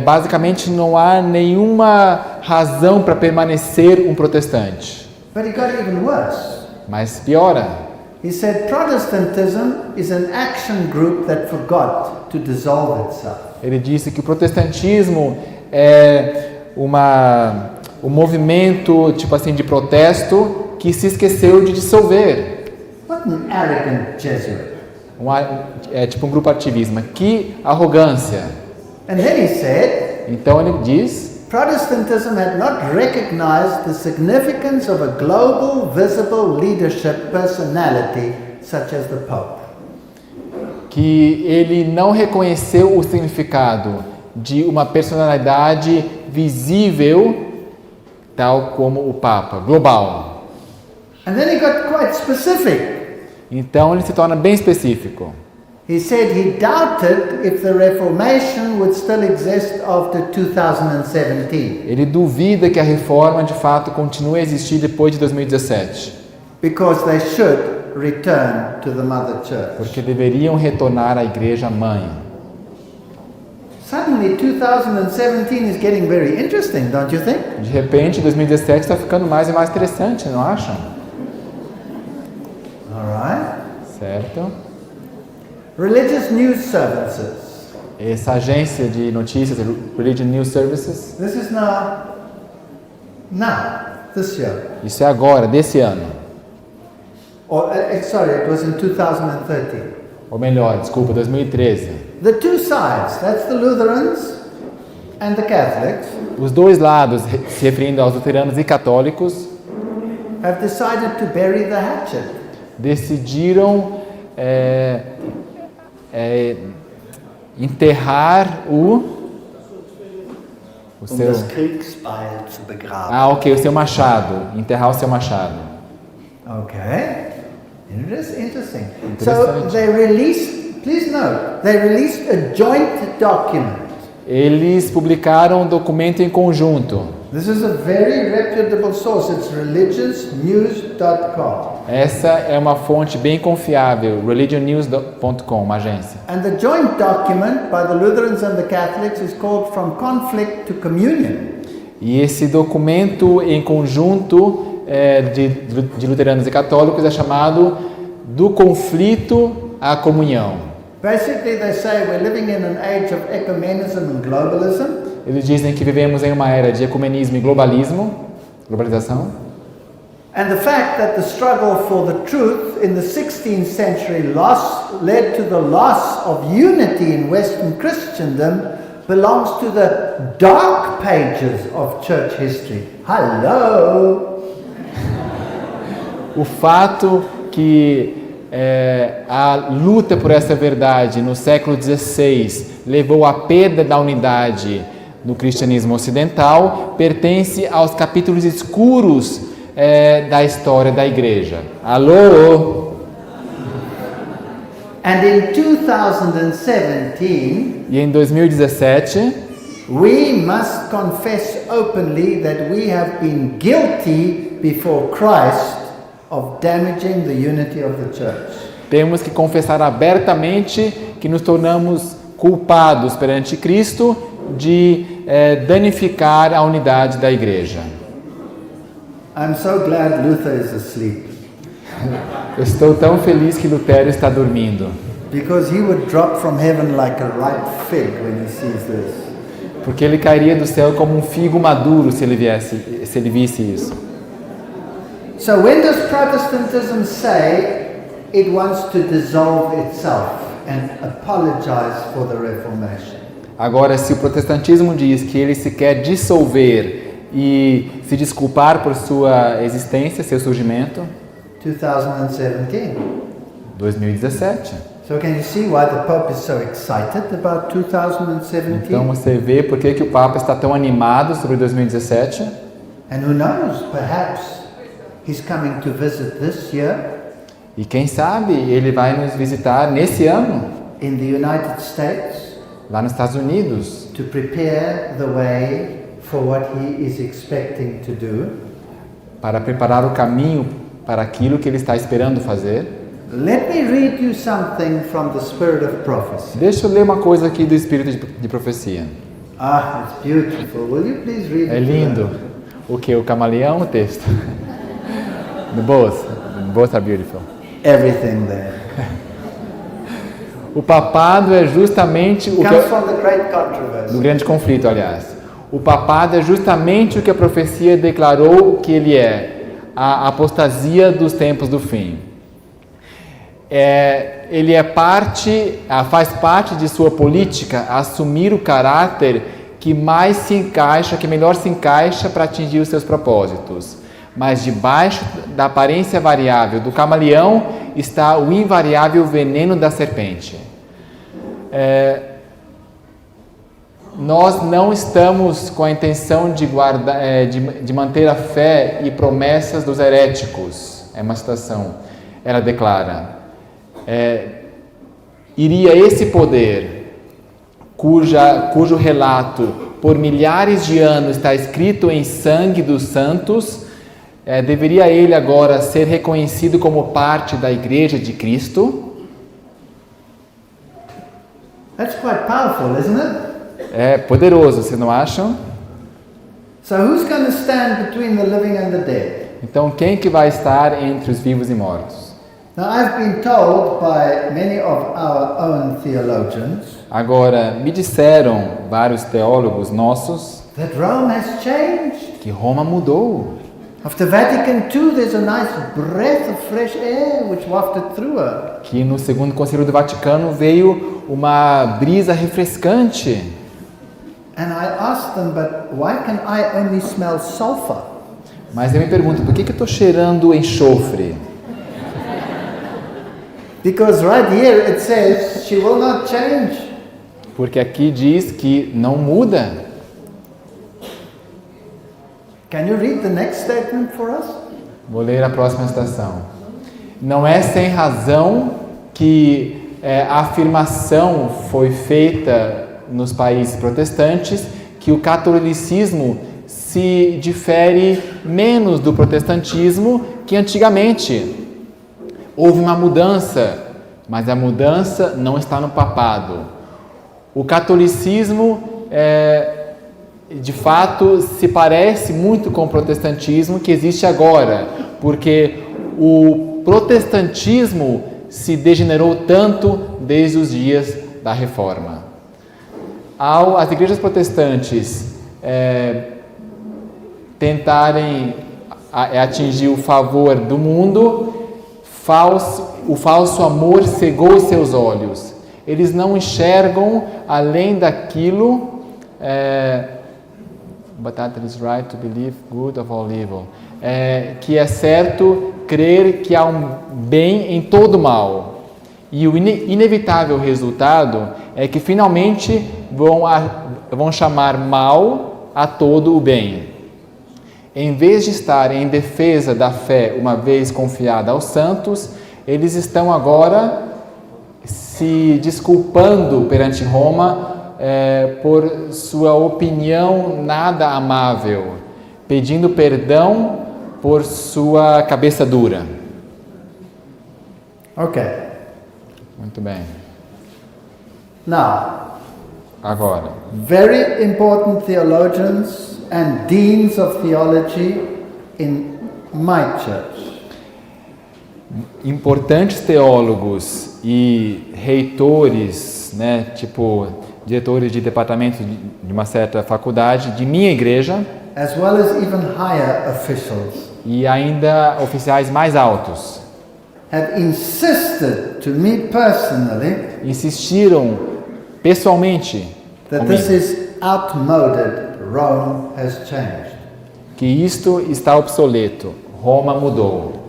basicamente não há nenhuma razão para permanecer um protestante. But it got even worse. Mas piora. He said Protestantism is an action group that forgot to dissolve itself. Ele disse que o protestantismo é um movimento tipo assim de protesto que se esqueceu de dissolver. What an arrogant Jesuit. É tipo um grupo ativismo. Que arrogância. And then he said, Então ele diz Protestantism had not recognized the significance of a global, visible leadership personality such as the Pope. que ele não reconheceu o significado de uma personalidade visível, tal como o Papa, global. And then he got quite specific. Então ele se torna bem específico. He said he doubted if the Reformation would still exist after 2017 Ele duvida que a reforma de fato continue a existir depois de 2017, because they should return to the Mother Church. porque deveriam retornar à igreja mãe. Suddenly 2017 is getting very interesting, don't you think? De repente, 2017 está ficando mais e mais interessante, não acham? All right. Certo? Religious news services. Essa agência de notícias, Religion News Services, This is this year. isso é agora, desse ano. Or, sorry, it was in 2013. Ou melhor, desculpa, 2013. The two sides, that's the Lutherans and the Catholics, Os dois lados, se referindo aos luteranos e católicos, have decided to bury the hatchet. decidiram enterrar o seu... Das Kriegsbeil zu begraben. Ah, ok, o seu machado. Enterrar o seu machado. Okay. Interesting. So Interessante. they released, please note, they released a joint document. Eles publicaram um documento em conjunto. This is a very reputable source. It's religiousnews.com. Essa é uma fonte bem confiável, religionnews.com, uma agência. And the joint document by the Lutherans and the Catholics is called From Conflict to Communion. E esse documento em conjunto de luteranos e católicos é chamado Do Conflito à Comunhão. Basically, they say we're living in an age of ecumenism and globalism. Eles dizem que vivemos em uma era de ecumenismo e globalização. And the fact that the struggle for the truth in the 16th century led to the loss of unity in Western Christendom belongs to the dark pages of church history. Hello! O fato que a luta por essa verdade no século XVI levou à perda da unidade no cristianismo ocidental pertence aos capítulos escuros da história da igreja. Alô? And in 2017, E em 2017, we must confess openly that we have been guilty before Christ of damaging the unity of the church. temos que confessar abertamente que nos tornamos culpados perante Cristo de danificar a unidade da igreja. I'm so glad Luther is asleep, Eu estou tão feliz que Lutero está dormindo, because he would drop from heaven like a ripe fig when he sees this. porque ele cairia do céu como um figo maduro se ele visse isso. So when does Protestantism say it wants to dissolve itself and apologize for the Reformation? Agora, se o protestantismo diz que ele se quer dissolver e se desculpar por sua existência, seu surgimento, 2017. 2017. So So can you see why the Pope is so excited about 2017? Então você vê por que o Papa está tão animado sobre 2017. And who knows, perhaps he's coming to visit this year E quem sabe ele vai nos visitar nesse ano, in the United States lá nos Estados Unidos, to prepare the way for what he is expecting to do. para preparar o caminho para aquilo que ele está esperando fazer. Let me read you something from the Spirit of Prophecy. Deixa eu ler uma coisa aqui do Espírito de Profecia. Ah, it's beautiful. Will you please read É it? lindo. O que? O camaleão ou o texto? Both are beautiful. Everything there. O papado é justamente o que... Comes from the great controversy. do grande conflito, aliás. O papado é justamente o que a profecia declarou que ele é, a apostasia dos tempos do fim. Ele faz parte de sua política assumir o caráter que melhor se encaixa para atingir os seus propósitos. Mas debaixo da aparência variável do camaleão está o invariável veneno da serpente. Nós não estamos com a intenção de manter a fé e promessas dos heréticos. É uma citação. Ela declara: iria esse poder, cujo relato por milhares de anos está escrito em sangue dos santos, deveria ele agora ser reconhecido como parte da Igreja de Cristo? That's quite powerful, isn't it? É poderoso, vocês não acham? So who's going to stand between the living and the dead? Então, quem que vai estar entre os vivos e mortos? Now I've been told by many of our own theologians Agora, me disseram vários teólogos nossos that Rome has changed. que Roma mudou. After Vatican II, there's a nice breath of fresh air which wafted through her. Que no Segundo Concílio do Vaticano veio uma brisa refrescante. And I asked them, but why can I only smell sulfur? Mas eu me pergunto, por que eu estou cheirando enxofre? Because right here it says she will not change. Porque aqui diz que não muda. Can you read the next statement for us? Vou ler a próxima citação. Não é sem razão que a afirmação foi feita nos países protestantes que o catolicismo se difere menos do protestantismo que antigamente. Houve uma mudança, mas a mudança não está no papado. O catolicismo, de fato, se parece muito com o protestantismo que existe agora, porque o protestantismo se degenerou tanto desde os dias da Reforma. As igrejas protestantes tentarem atingir o favor do mundo, o falso amor cegou os seus olhos. Eles não enxergam além daquilo. But that it is right to believe good of all evil. Que é certo crer que há um bem em todo mal. E o inevitável resultado é que finalmente vão chamar mal a todo o bem. Em vez de estar em defesa da fé uma vez confiada aos santos, eles estão agora se desculpando perante Roma por sua opinião nada amável, pedindo perdão por sua cabeça dura. Okay. Muito bem. Now, Agora, very important theologians and deans of theology in my church. importantes teólogos e reitores, tipo diretores de departamento de uma certa faculdade de minha igreja, as well as even higher officials, e ainda oficiais mais altos, have insisted to me personally insistiram pessoalmente that comigo, this is outmoded. Rome has changed. que isto está obsoleto, Roma mudou.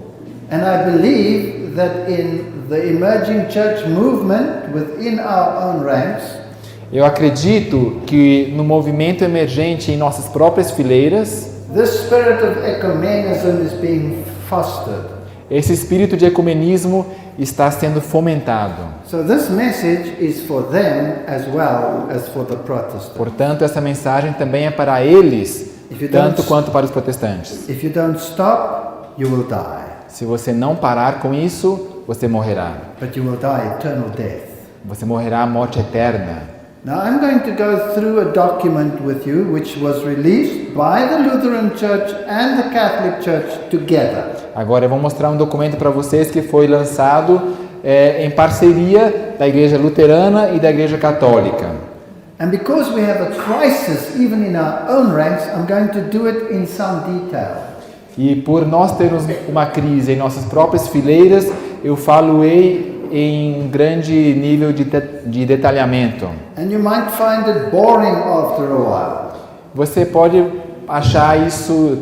And I believe that in the emerging church movement within our own ranks, Eu acredito que no movimento emergente em nossas próprias fileiras, this spirit of ecumenism is being fostered. esse espírito de ecumenismo está sendo fomentado. So this message is for them as well as for the Protestants. Portanto, essa mensagem também é para eles, tanto quanto para os protestantes. If you don't stop, you will die. Se você não parar com isso, você morrerá. But you will die eternal death. Você morrerá a morte eterna. Now I'm going to go through a document with you which was released by the Lutheran Church and the Catholic Church together. Agora eu vou mostrar um documento para vocês que foi lançado em parceria da Igreja Luterana e da Igreja Católica. And because we have a crisis even in our own ranks, I'm going to do it in some detail. E por nós termos uma crise em nossas próprias fileiras, eu falo-ei em grande nível de detalhamento. And you might find it boring after a while. Você pode achar isso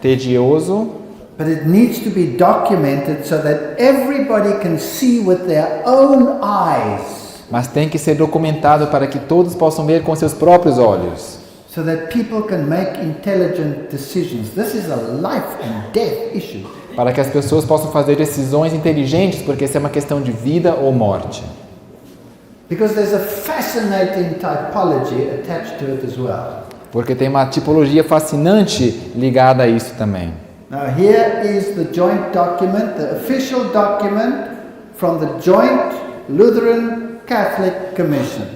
tedioso, But it needs to be documented so that everybody can see with their own eyes. mas tem que ser documentado para que todos possam ver com seus próprios olhos. So that people can make intelligent decisions. This is a life and death issue. Para que as pessoas possam fazer decisões inteligentes, porque isso é uma questão de vida ou morte. Because there's a fascinating typology attached to it as well. Porque tem uma tipologia fascinante ligada a isso também. Now here is the joint document, the official document from the Joint Lutheran Catholic Commission.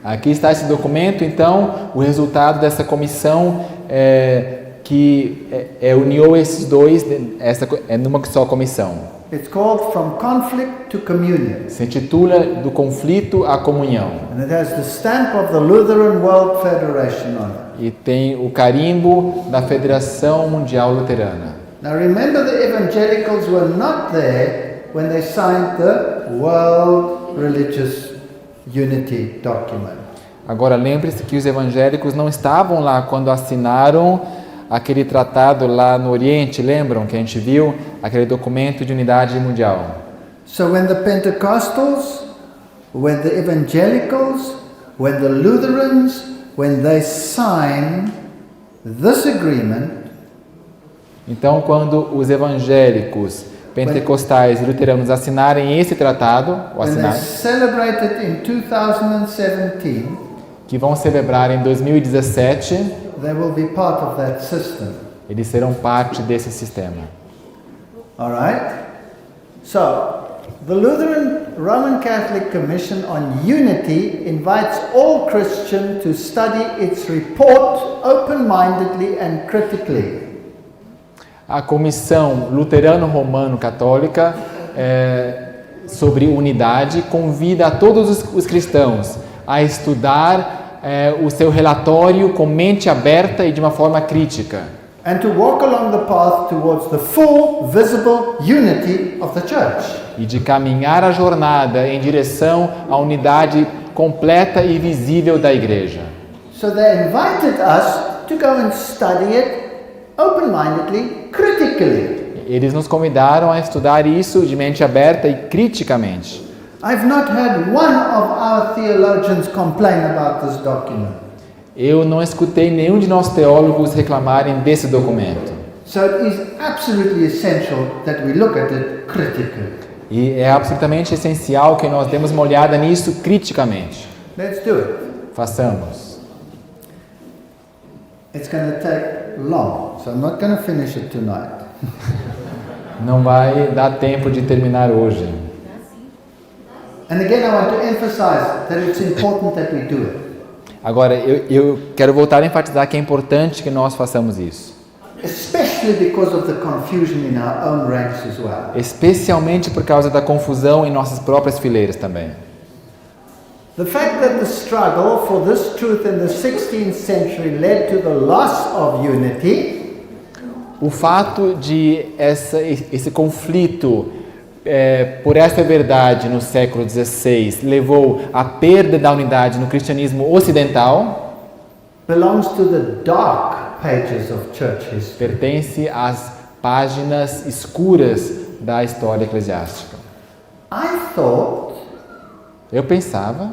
Aqui está esse documento, então, o resultado dessa comissão que uniu esses dois, numa só comissão. It's called From Conflict to Communion. Se intitula Do Conflito à Comunhão. And it has the stamp of the Lutheran World Federation on it. E tem o carimbo da Federação Mundial Luterana. Now remember, the evangelicals were not there when they signed the World Religious Unity document. Agora lembre-se que os evangélicos não estavam lá quando assinaram aquele tratado lá no Oriente, lembram que a gente viu? Aquele documento de unidade mundial. So when the Pentecostals, when the evangelicals, when the Lutherans, when they sign this agreement, então, quando os evangélicos, pentecostais e luteranos assinarem esse tratado, when they celebrate it in 2017, que vão celebrar em 2017, they will be part of that system. eles serão parte desse sistema. All right? So, the Lutheran Roman Catholic Commission on Unity invites all Christians to study its report open-mindedly and critically. A Comissão Luterano-Romano-Católica sobre unidade convida a todos os cristãos a estudar o seu relatório com mente aberta e de uma forma crítica. And to walk along the path towards the full, visible unity of the church. E de caminhar a jornada em direção à unidade completa e visível da igreja. So they invited us to go and study it open-mindedly, critically. Eles nos convidaram a estudar isso de mente aberta e criticamente. I've not had one of our theologians complain about this document. Eu não escutei nenhum de nossos teólogos reclamarem desse documento. So it is absolutely essential that we look at it critically. E é absolutamente essencial que nós demos uma olhada nisso criticamente. Let's do it. Façamos. It's going to take long, so I'm not going to finish it tonight. Não vai dar tempo de terminar hoje. And again, I want to emphasize that it's important that we do it. Agora, eu quero voltar a enfatizar que é importante que nós façamos isso. Especially because of the confusion in our own ranks as well. Especialmente por causa da confusão em nossas próprias fileiras também. The fact that the struggle for this truth in the 16th century led to the loss of unity. O fato de esse conflito por essa verdade no século XVI levou à perda da unidade no cristianismo ocidental. Belongs to the dark pages of church history. Pertence às páginas escuras da história eclesiástica. I thought Eu pensava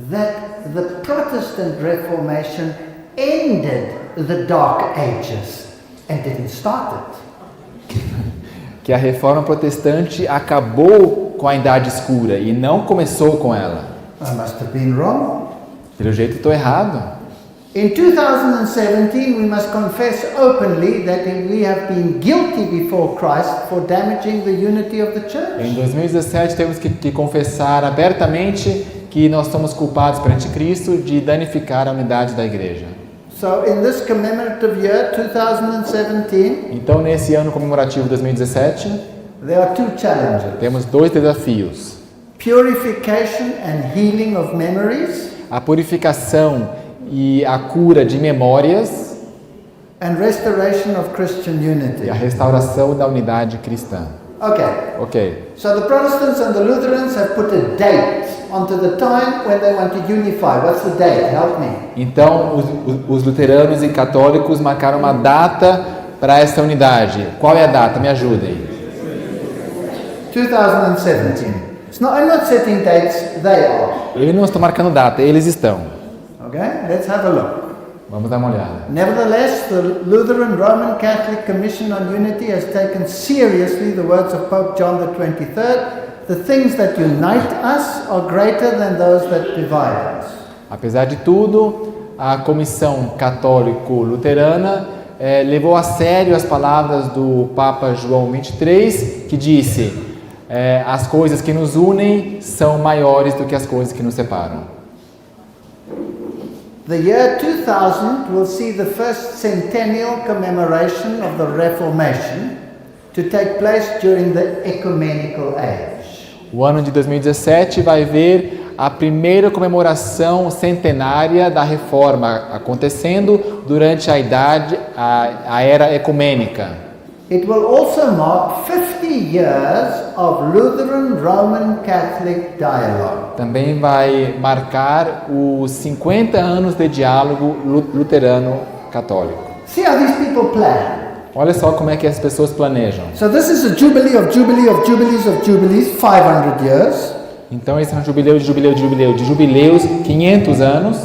that the Protestant Reformation ended the Dark Ages and didn't start it. que a reforma protestante acabou com a Idade Escura e não começou com ela. I must have been wrong. Pelo jeito, estou errado. In 2017, we must confess openly that we have been guilty before Christ for damaging the unity of the church. Em 2017, temos que confessar abertamente que nós somos culpados perante Cristo de danificar a unidade da igreja. So, in this commemorative year, 2017, Então, nesse ano comemorativo 2017, there are two challenges: temos 2 desafios. purification and healing of memories, A purificação e a cura de memórias and restoration of Christian e unity. a restauração da unidade cristã. Okay, Ok. so the Protestants and the Lutherans have put a date onto the time when they want to unify. What's the date? Help me. Então, os luteranos e católicos marcaram uma data para essa unidade. Qual é a data? Me ajudem. 2017. I'm not setting dates, they are. Eu não estou marcando data, eles estão. Okay, let's have a look. Vamos dar uma olhada. Nevertheless, the Lutheran Roman Catholic Commission on Unity has taken seriously the words of Pope John the 23rd. The things that unite us are greater than those that divide us. Apesar de tudo, a Comissão Católico-Luterana levou a sério as palavras do Papa João 23, que disse: as coisas que nos unem são maiores do que as coisas que nos separam. The year 2000 will see the first centennial commemoration of the Reformation to take place during the ecumenical age. O ano de 2017 vai ver a primeira comemoração centenária da Reforma acontecendo durante a era ecumênica. It will also mark 50 years of Lutheran Roman Catholic dialogue. Também vai marcar os 50 anos de diálogo luterano católico. See how these people plan. Olha só como é que as pessoas planejam. So this is a jubilee of jubilee of jubilees of jubilees, 500 years. Então esse é um jubileu de jubileu de jubileu de jubileus, 500 anos.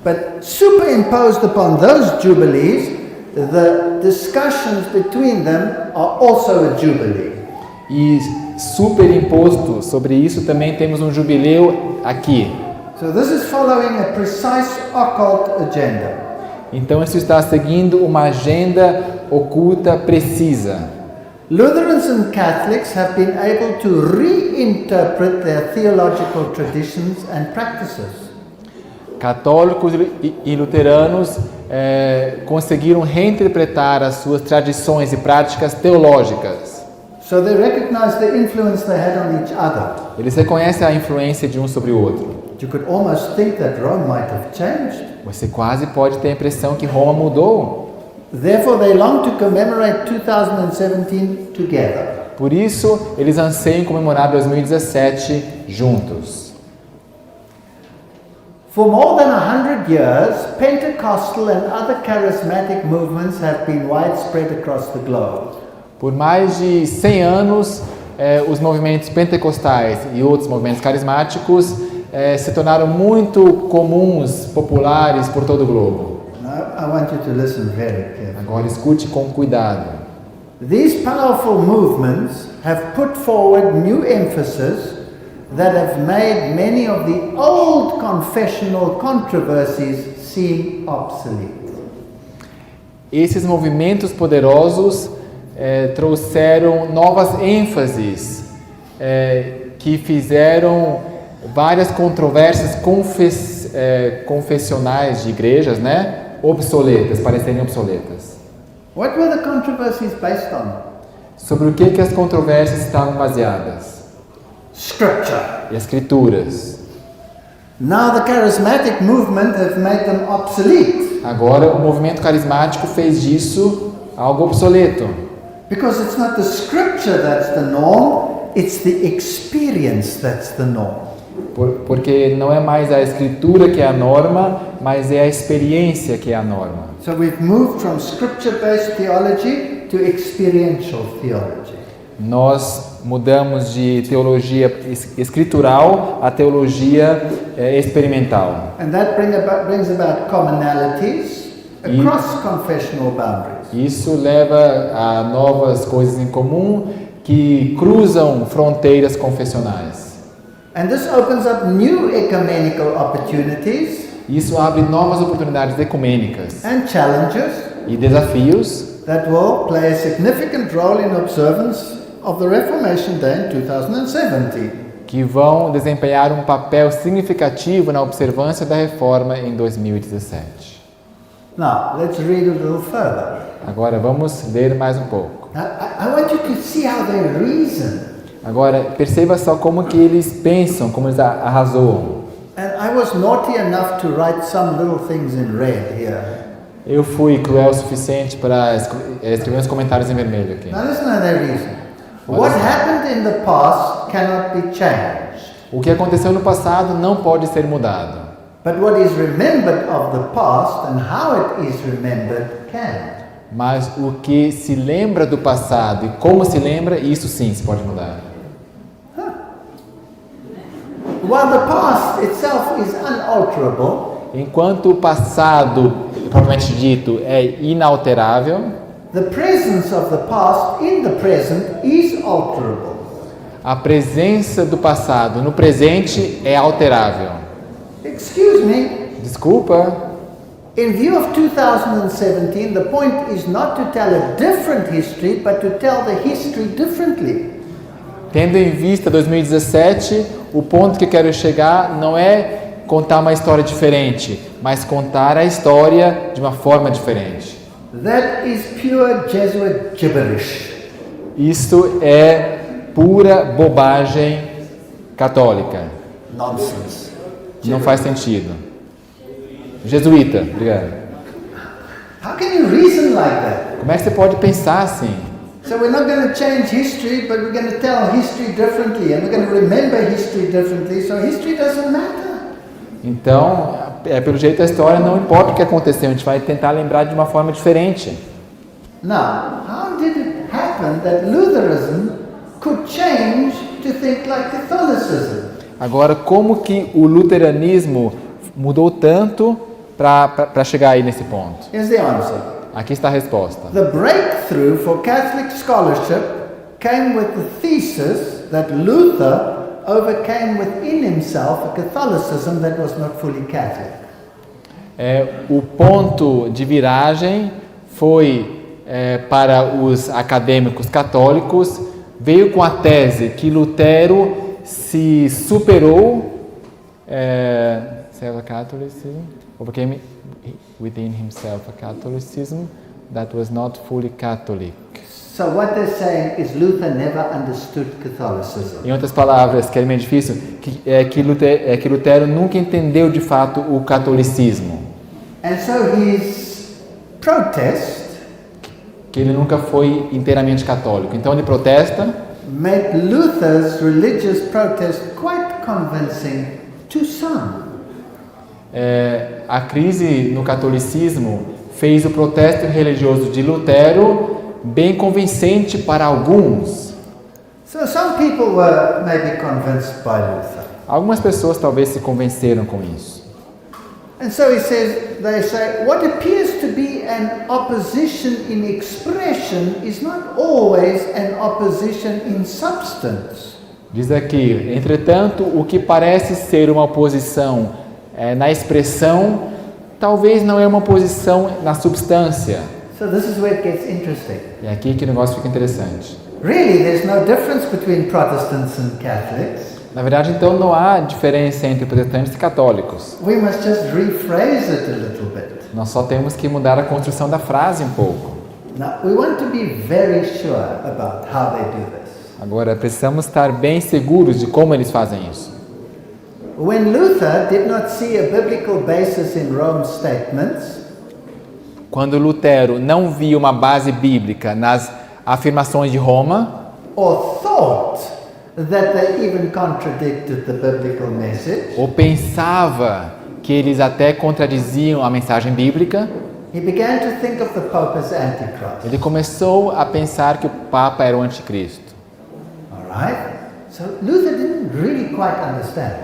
But superimposed upon those jubilees, the discussions between them are also a jubilee. E superimposto sobre isso também temos um jubileu aqui. So this is following a precise occult agenda. Então isso está seguindo uma agenda oculta precisa. Lutherans and Catholics have been able to reinterpret their theological traditions and practices. Católicos e luteranos conseguiram reinterpretar as suas tradições e práticas teológicas. So they recognize the influence they had on each other. Eles reconhecem a influência de um sobre o outro. You could almost think that Rome might have changed. Você quase pode ter a impressão que Roma mudou. Therefore, they long to commemorate 2017 together. Por isso, eles anseiam comemorar 2017 juntos. For more than 100 years, Pentecostal and other charismatic movements have been widespread across the globe. Por mais de 100 anos, os movimentos pentecostais e outros movimentos carismáticos se tornaram muito comuns, populares por todo o globo. Now, I want you to listen very carefully. Agora escute com cuidado. These powerful movements have put forward new emphasis that have made many of the old confessional controversies seem obsolete. Esses movimentos poderosos trouxeram novas ênfases que fizeram várias controvérsias confessionais de igrejas, obsoletas, parecerem obsoletas. What were the controversies based on? Sobre o que as controvérsias estavam baseadas? Scripture. E as escrituras. Now the charismatic movement have made them obsolete. Agora o movimento carismático fez disso algo obsoleto. Because it's not the scripture that's the norm, it's the experience that's the norm. Porque não é mais a escritura que é a norma, mas é a experiência que é a norma. So we've moved from scripture-based theology to experiential theology. Nós mudamos de teologia escritural a teologia experimental. And that brings about commonalities across confessional boundaries. Isso leva a novas coisas em comum que cruzam fronteiras confessionais. And this opens up new ecumenical opportunities Isso abre novas oportunidades ecumênicas and challenges e desafios that will play a significant role in observance of the Reformation Day in 2017. que vão desempenhar um papel significativo na observância da reforma em 2017. Now, let's read a little further. Agora vamos ler mais um pouco. Now, I want you to see how they reason. Agora perceba só como que eles pensam, como eles arrazoam. And I was naughty enough to write some little things in red here. Eu fui cruel o suficiente para escrever uns comentários em vermelho aqui. Now listen how they reason. What happened in the past cannot be changed. O que aconteceu no passado não pode ser mudado. But what is remembered of the past and how it is remembered can. Mas o que se lembra do passado e como se lembra, isso sim se pode mudar. While the past itself is unalterable, Enquanto o passado, propriamente dito, é inalterável, the presence of the past in the present is alterable. a presença do passado no presente é alterável. Excuse me, Desculpa, in view of 2017, the point is not to tell a different history, but to tell the history differently. tendo em vista 2017, o ponto que eu quero chegar não é contar uma história diferente, mas contar a história de uma forma diferente. That is pure Jesuit gibberish. Isto é pura bobagem católica. Nonsense. Não faz sentido. Jesuíta, obrigado. How can you reason like that? Como é que você pode pensar assim? So we're not going to change history, but we're going to tell history differently, and we're going to remember history differently, so history doesn't matter. Então, pelo jeito a história não importa o que aconteceu, a gente vai tentar lembrar de uma forma diferente. Now, how did it happen that Lutheranism could change to think like Catholicism? Agora, como que o luteranismo mudou tanto para chegar aí nesse ponto? Here's the answer. Aqui está a resposta. The breakthrough for Catholic scholarship came with the thesis that Luther overcame within himself a Catholicism that was not fully Catholic. O ponto de viragem foi para os acadêmicos católicos, veio com a tese que Lutero se superou, Catholicism, overcame within himself a Catholicism that was not fully Catholic. So what they're saying is Luther never understood Catholicism. Em outras palavras, que é meio difícil, que Lutero nunca entendeu de fato o catolicismo. And so his protest Que ele nunca foi inteiramente católico. Então ele protesta, made Luther's religious protest quite convincing to some. a crise no catolicismo fez o protesto religioso de Lutero bem convincente para alguns. So some people were maybe convinced by Luther. Algumas pessoas talvez se convenceram com isso. And so they say, what appears to be an opposition in expression is not always an opposition in substance. Diz aqui, entretanto, o que parece ser uma oposição na expressão, talvez não é uma oposição na substância. So this is where it gets interesting. É aqui que o negócio fica interessante. Really, there's no difference between Protestants and Catholics. Na verdade, então, não há diferença entre protestantes e católicos. We must just rephrase it a little bit. Nós só temos que mudar a construção da frase um pouco. Now, we want to be very sure about how they do this. Agora, precisamos estar bem seguros de como eles fazem isso. When Luther did not see a biblical basis in Rome's statements, Quando Lutero não via uma base bíblica nas afirmações de Roma, or thought that they even contradicted the biblical message, ou pensava que eles até contradiziam a mensagem bíblica, he began to think of the Pope as Antichrist. ele começou a pensar que o Papa era o anticristo. All right? So Luther didn't really quite understand.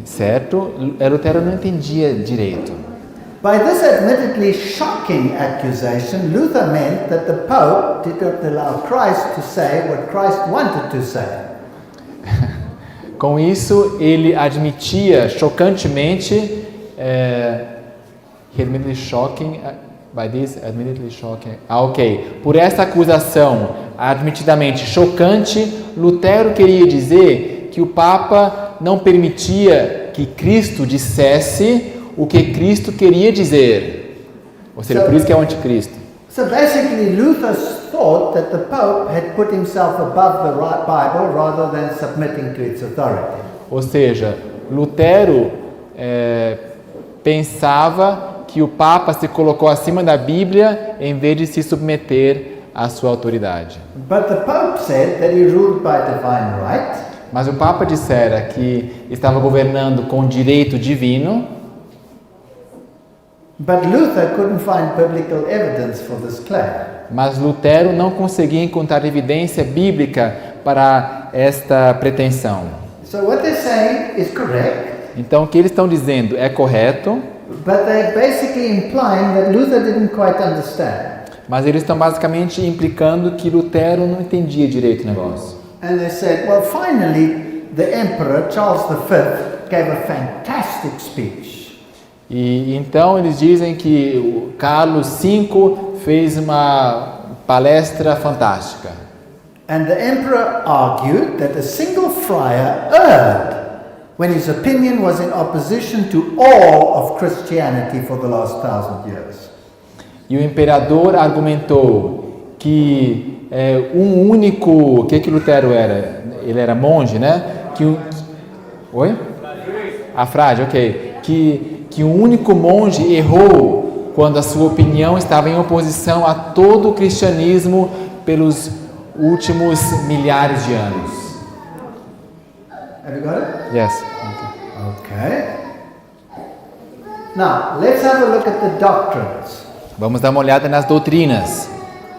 Certo? Lutero não entendia direito. By this admittedly shocking accusation, Luther meant that the Pope did not allow Christ to say what Christ wanted to say. Com isso, ele admitia chocantemente, admittedly shocking, by this, admittedly shocking. Ok. Por essa acusação admitidamente chocante, Lutero queria dizer que o Papa não permitia que Cristo dissesse o que Cristo queria dizer. Ou seja, por isso que é o anticristo. So basically, Luther thought that the Pope had put himself above the Bible rather than submitting to its authority. Ou seja, Lutero pensava que o Papa se colocou acima da Bíblia em vez de se submeter à sua autoridade. But the Pope said that he ruled by divine right. Mas o Papa dissera que estava governando com direito divino. But Luther couldn't find biblical evidence for this claim. Mas Lutero não conseguia encontrar evidência bíblica para esta pretensão. So what they're saying is correct. Então o que eles estão dizendo é correto. But they're basically implying that Luther didn't quite understand. Mas eles estão basicamente implicando que Lutero não entendia direito o negócio. And they said, well, finally, the Emperor Charles V gave a fantastic speech. E então eles dizem que o Carlos V fez uma palestra fantástica. And the Emperor argued that a single friar erred when his opinion was in opposition to all of Christianity for the last 1,000 years. E o imperador argumentou que o que Lutero era? Ele era monge, né? Oi? A frade, ok. Que um único monge errou quando a sua opinião estava em oposição a todo o cristianismo pelos últimos milhares de anos. Have you got it? Yes. Okay. Now, let's have a look at the doctrines. Vamos dar uma olhada nas doutrinas.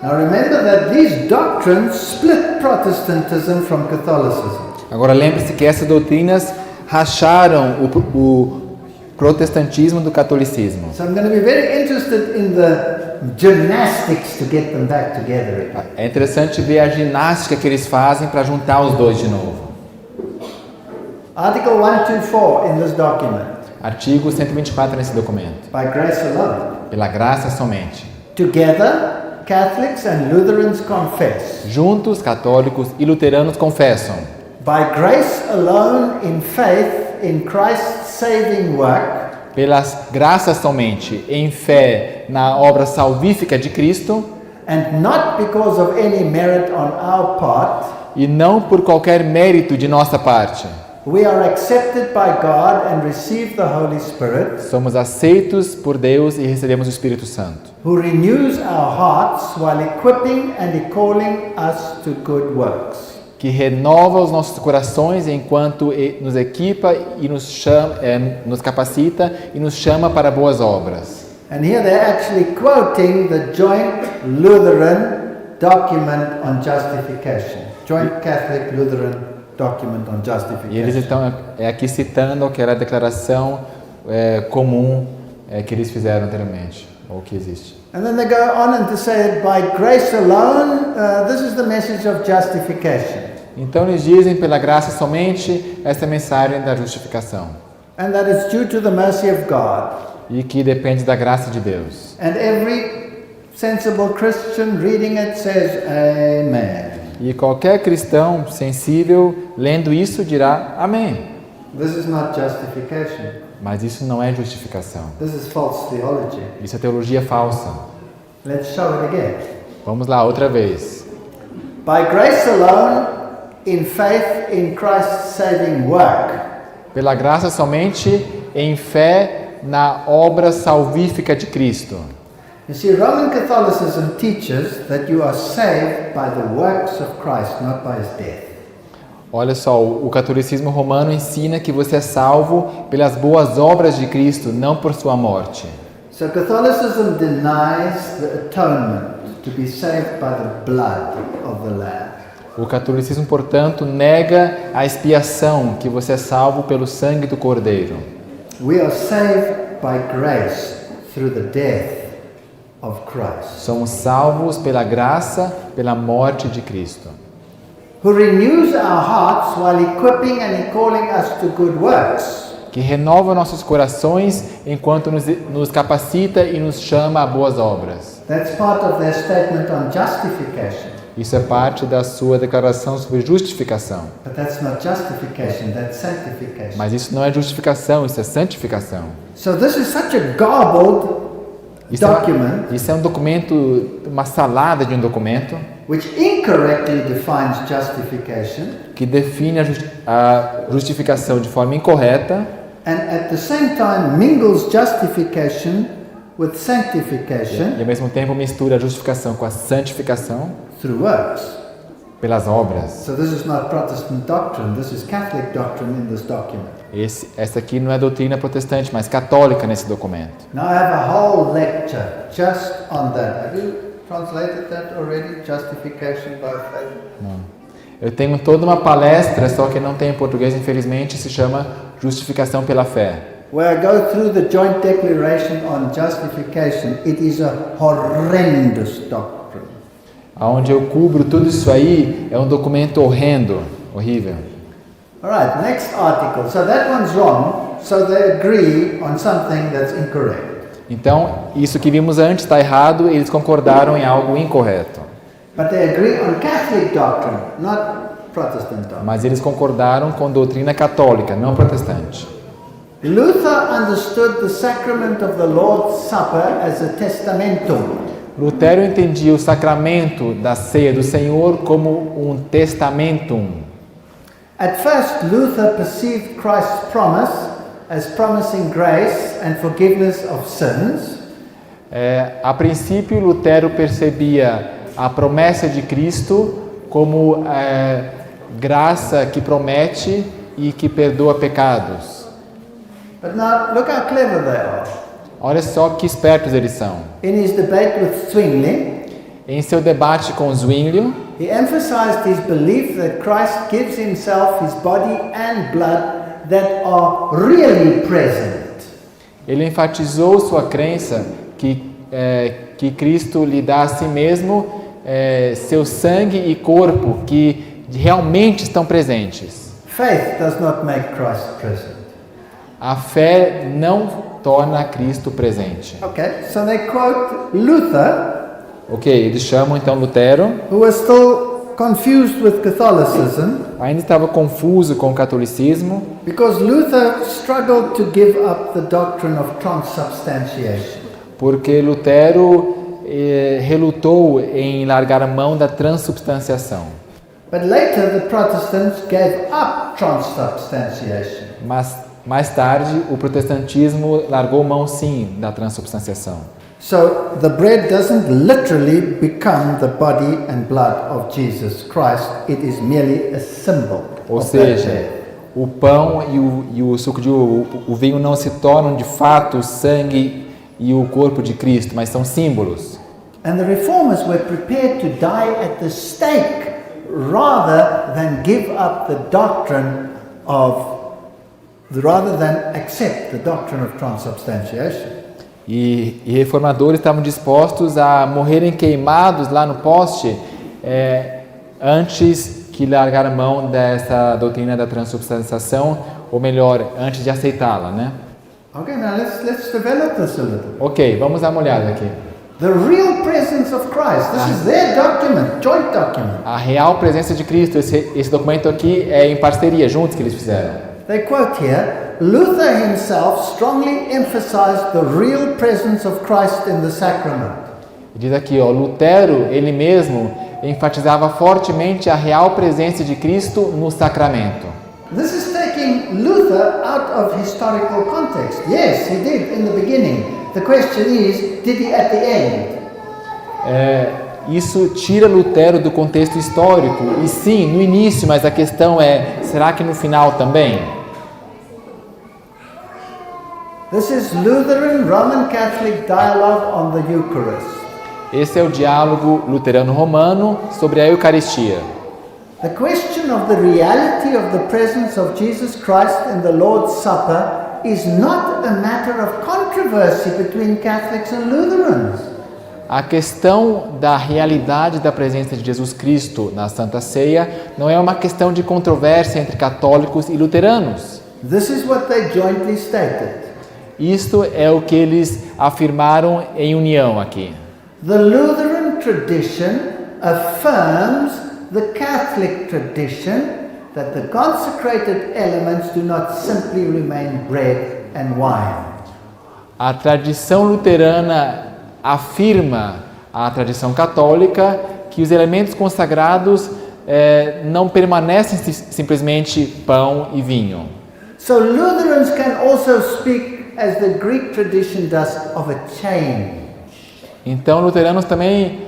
Now remember that these doctrines split Protestantism from Catholicism. Agora lembre-se que essas doutrinas racharam o protestantismo do catolicismo. So I'm going to be very interested in the gymnastics to get them back together again. É interessante ver a ginástica que eles fazem para juntar os dois de novo. Article 124 in this document. Artigo 124 nesse documento. By grace alone. Pela graça somente. Together, Catholics and Lutherans confess. Juntos, católicos e luteranos confessam. By grace alone, in faith in Christ's saving work. Pelas graças somente, em fé na obra salvífica de Cristo. And not because of any merit on our part. E não por qualquer mérito de nossa parte. We are accepted by God and receive the Holy Spirit. Somos aceitos por Deus e recebemos o Espírito Santo. Who renews our hearts while equipping and calling us to good works. Que renova os nossos corações enquanto nos equipa e nos capacita e nos chama para boas obras. And here they're actually quoting the joint Lutheran document on justification. Joint Catholic Lutheran document on justification. E eles estão aqui citando aquela declaração comum que eles fizeram anteriormente, ou que existe. And then they go on to say by grace alone, this is the message of justification. Então eles dizem pela graça somente essa mensagem da justificação. And that is due to the mercy of God. E que depende da graça de Deus. And every sensible Christian reading it says amen. E qualquer cristão sensível lendo isso dirá amém. This is not justification. Mas isso não é justificação. This is false theology. Isso é teologia falsa. Let's show it again. Vamos lá outra vez. By grace alone, in faith in Christ's saving work. Pela graça somente, em fé na obra salvífica de Cristo. You see, Roman Catholicism teaches that you are saved by the works of Christ, not by his death. Olha só, o catolicismo romano ensina que você é salvo pelas boas obras de Cristo, não por sua morte. So Catholicism denies the atonement to be saved by the blood of the Lamb. O catolicismo, portanto, nega a expiação, que você é salvo pelo sangue do Cordeiro. We are saved by grace through the death of Christ, Somos salvos pela graça, pela morte de Cristo, who renews our hearts while equipping and calling us to good works. que renova nossos corações enquanto nos capacita e nos chama a boas obras. That's part of their statement on justification. Isso é parte da sua declaração sobre justificação. But that's not justification, that's sanctification. Mas isso não é justificação, isso é santificação. So this is such a garbled document Isso é um documento, uma salada de um documento which incorrectly defines justification que define a justificação de forma incorreta and at the same time mingles justification with sanctification e ao mesmo tempo mistura a justificação com a santificação through works. pelas obras. So this is not Protestant doctrine, this is Catholic doctrine in this document. Essa aqui não é doutrina protestante, mas católica nesse documento. Now I have a whole lecture just on that. Have you translated that already? Justification by faith. Eu tenho toda uma palestra, só que não tem em português, infelizmente, se chama Justificação pela Fé. Where I go through the joint declaration on justification, it is a horrendous doctrine. Onde eu cubro tudo isso aí, é um documento horrendo, horrível. All right, next article. So that one's wrong, so they agree on something that's incorrect. Então, isso que vimos antes está errado, eles concordaram em algo incorreto. But they agree on Catholic doctrine, not Protestant doctrine. Mas eles concordaram com doutrina católica, não protestante. Luther understood the sacrament of the Lord's Supper as a testamentum. Lutero entendia o sacramento da ceia do Senhor como um testamentum. At first, Luther perceived Christ's promise as promising grace and forgiveness of sins. A princípio, Lutero percebia a promessa de Cristo como graça que promete e que perdoa pecados. But now, look how clever they are. Olha só que espertos eles são. In his debate with Zwingli, Em seu debate com Zwinglio, he emphasized his belief that Christ gives himself, his body and blood that are really present. ele enfatizou sua crença que Cristo lhe dá a si mesmo seu sangue e corpo que realmente estão presentes. Faith does not make Christ present. A fé não torna Cristo presente. Okay, so they quote Luther, Ok, eles chamam então Lutero, who was still confused with Catholicism, ainda estava confuso com o catolicismo, because Luther struggled to give up the doctrine of transubstantiation. porque Lutero relutou em largar a mão da transubstanciação. But later the Protestants gave up transubstantiation. Mas mais tarde o protestantismo largou mão sim da transubstanciação. So the bread doesn't literally become the body and blood of Jesus Christ, it is merely a symbol. Ou of that seja, death. o pão e o suco de o vinho não se tornam de fato o sangue e o corpo de Cristo, mas são símbolos. And the reformers were prepared to die at the stake rather than give up the doctrine rather than accept the doctrine of transubstantiation. E reformadores estavam dispostos a morrerem queimados lá no poste antes que largar a mão dessa doutrina da transubstanciação, ou melhor, antes de aceitá-la, né? Okay, now let's develop this a little. Ok, vamos dar uma olhada aqui. The real presence of Christ. This is their document, joint document. A real presença de Cristo, esse documento aqui é em parceria, juntos que eles fizeram. They quote here, Luther himself strongly emphasized the real presence of Christ in the sacrament. Diz aqui, ó, Lutero, ele mesmo, enfatizava fortemente a real presença de Cristo no sacramento. This is taking Luther out of historical context. Yes, he did in the beginning. The question is, did he at the end? Isso tira Lutero do contexto histórico, e sim, no início, mas a questão é, será que no final também? This is Lutheran Roman Catholic dialogue on the Eucharist. Esse é o diálogo luterano-romano sobre a Eucaristia. The question of the reality of the presence of Jesus Christ in the Lord's Supper is not a matter of controversy between Catholics and Lutherans. A questão da realidade da presença de Jesus Cristo na Santa Ceia não é uma questão de controvérsia entre católicos e luteranos. This is what they jointly stated. Isto é o que eles afirmaram em união aqui. The Lutheran tradition affirms the Catholic tradition that the consecrated elements do not simply remain bread and wine. A tradição luterana afirma a tradição católica que os elementos consagrados não permanecem simplesmente pão e vinho. So Lutherans can also speak, as the Greek tradition does, of a change. Então, luteranos também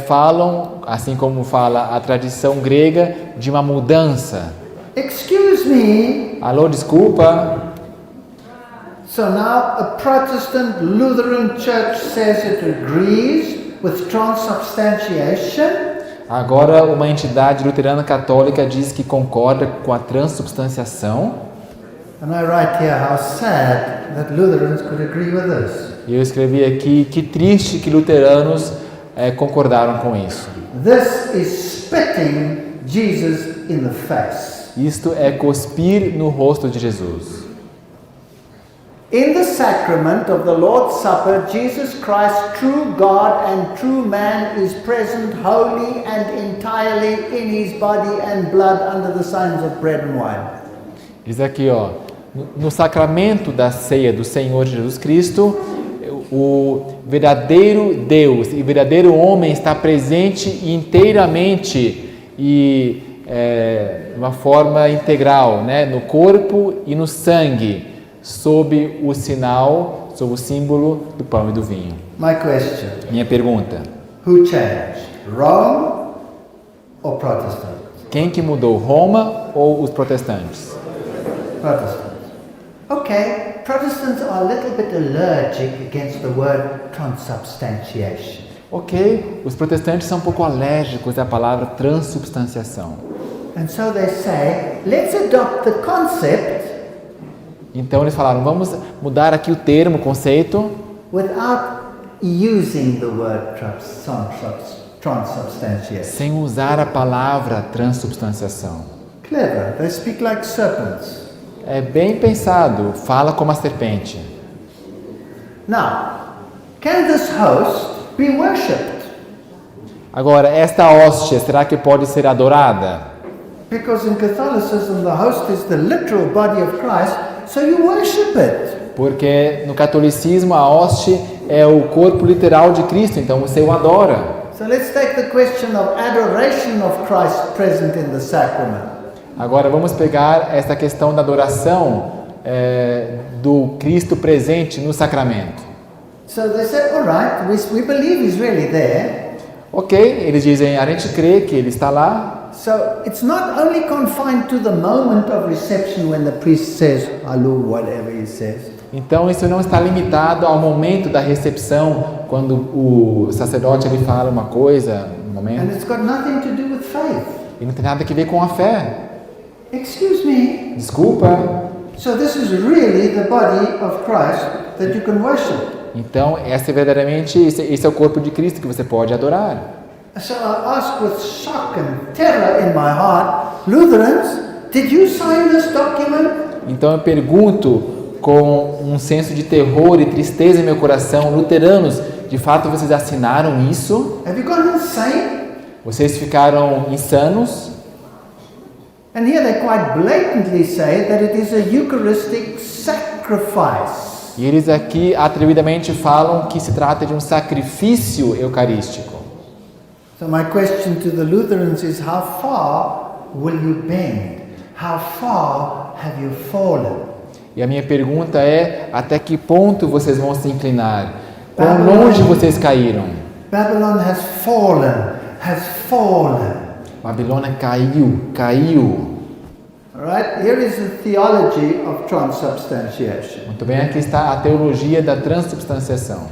falam, assim como fala a tradição grega, de uma mudança. Excuse me. Alô, desculpa. So now a Protestant Lutheran church says it agrees with transubstantiation. Agora, uma entidade luterana católica diz que concorda com a transubstanciação. And I write here how sad that Lutherans could agree with this. E eu escrevi aqui que triste que luteranos concordaram com isso. This is spitting Jesus in the face. Isto é cuspir no rosto de Jesus. In the sacrament of the Lord's Supper, Jesus Christ, true God and true man, is present wholly and entirely in his body and blood under the signs of bread and wine. Diz aqui, ó, no sacramento da ceia do Senhor Jesus Cristo, o verdadeiro Deus e verdadeiro homem está presente inteiramente e de uma forma integral, né, no corpo e no sangue, sob o sinal, sob o símbolo do pão e do vinho. My question: Minha pergunta: who changed, Rome or Protestants? quem que mudou, Roma ou os protestantes? Protestants. Okay, Protestants are a little bit allergic against the word transubstantiation. Ok, os protestantes são um pouco alérgicos à palavra transubstanciação. And so they say, let's adopt the concept Então eles falaram, vamos mudar aqui o termo, o conceito, without using the word transubstantiation. sem usar a palavra transubstanciação. Clever, they speak like serpents. É bem pensado, fala como a serpente. Now, can this host be worshipped? Agora, esta hóstia, será que pode ser adorada? Because in Catholicism the host is the literal body of Christ, so you worship it. Porque no catolicismo a hóstia é o corpo literal de Cristo, então você o adora. So let's take the question of adoration of Christ present in the sacrament. Agora vamos pegar essa questão da adoração do Cristo presente no sacramento. So they said, all right, we believe he's really there. Ok, eles dizem, a gente crê que ele está lá. So it's not only confined to the moment of reception when the priest says, hello, whatever he says. Então isso não está limitado ao momento da recepção, quando o sacerdote ele fala uma coisa, um And momento, it's got nothing to do with faith. e não tem nada a ver com a fé. Excuse me. Desculpa. So this is really the body of Christ that you can worship. Então essa é verdadeiramente, esse é o corpo de Cristo que você pode adorar. So I ask with shock and terror in my heart, Lutherans, did you sign this document? Então eu pergunto com um senso de terror e tristeza em meu coração, luteranos, de fato vocês assinaram isso? Have you gone insane? Vocês ficaram insanos? And here they quite blatantly say that it is a Eucharistic sacrifice. E eles aqui atrevidamente falam que se trata de um sacrifício eucarístico. So my question to the Lutherans is, how far will you bend? How far have you fallen? E a minha pergunta é, até que ponto vocês vão se inclinar? Quão longe vocês caíram? Babylon has fallen, has fallen. Babilônia caiu. All right, here is the theology of transubstantiation. Muito bem, aqui está a teologia da transubstanciação.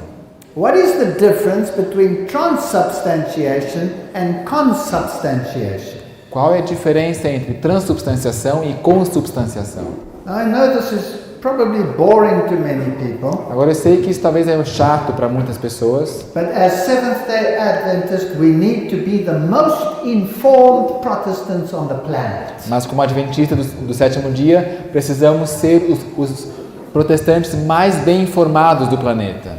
What is the difference between transubstantiation and consubstantiation? Qual é a diferença entre transubstanciação e consubstanciação? I know this is probably boring to many people, Agora eu sei que isso talvez é chato para muitas pessoas, but as Seventh-day Adventists, we need to be the most informed Protestants on the planet. mas como adventista do sétimo dia, precisamos ser os protestantes mais bem informados do planeta.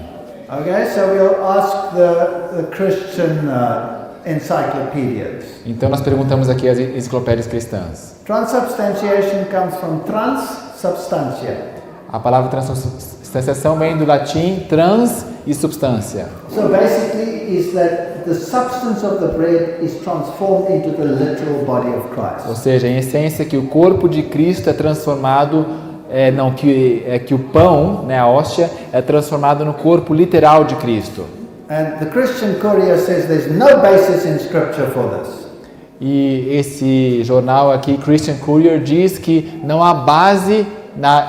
Okay, so we'll ask the Christian encyclopedias. Então nós perguntamos aqui às enciclopédias cristãs. Transubstantiation comes from transubstantia. A palavra transubstanciação vem do latim trans e substância. So basically is that the substance of the bread is transformed into the literal body of Ou Christ. seja, em essência que o corpo de Cristo é transformado, que o pão, né, a hóstia, é transformado no corpo literal de Cristo. And the Christian Courier says there's no basis in Scripture for this. E esse jornal aqui, Christian Courier, diz que não há base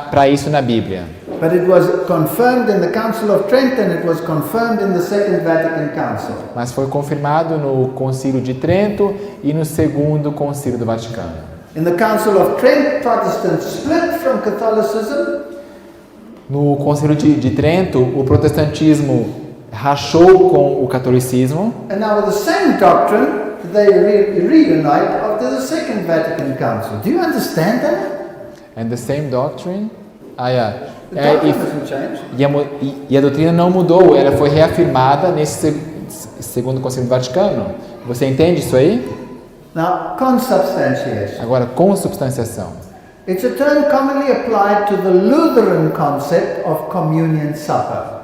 para isso na Bíblia. But it was confirmed in the Council of Trent and it was confirmed in the Second Vatican Council. Mas foi confirmado no Concílio de Trento e no Segundo Concílio do Vaticano. In the Council of Trent, Protestants split from Catholicism, No Concílio de Trento, o protestantismo rachou com o catolicismo, and now with the same doctrine, they reunite after the Second Vatican Council. Do you understand that? and the same doctrine. The doctrine hasn't changed. E a doutrina não mudou, ela foi reafirmada nesse Segundo Concílio do Vaticano. Você entende isso aí? Now, consubstantiation. Agora, consubstanciação. It's a term commonly applied to the Lutheran concept of communion supper.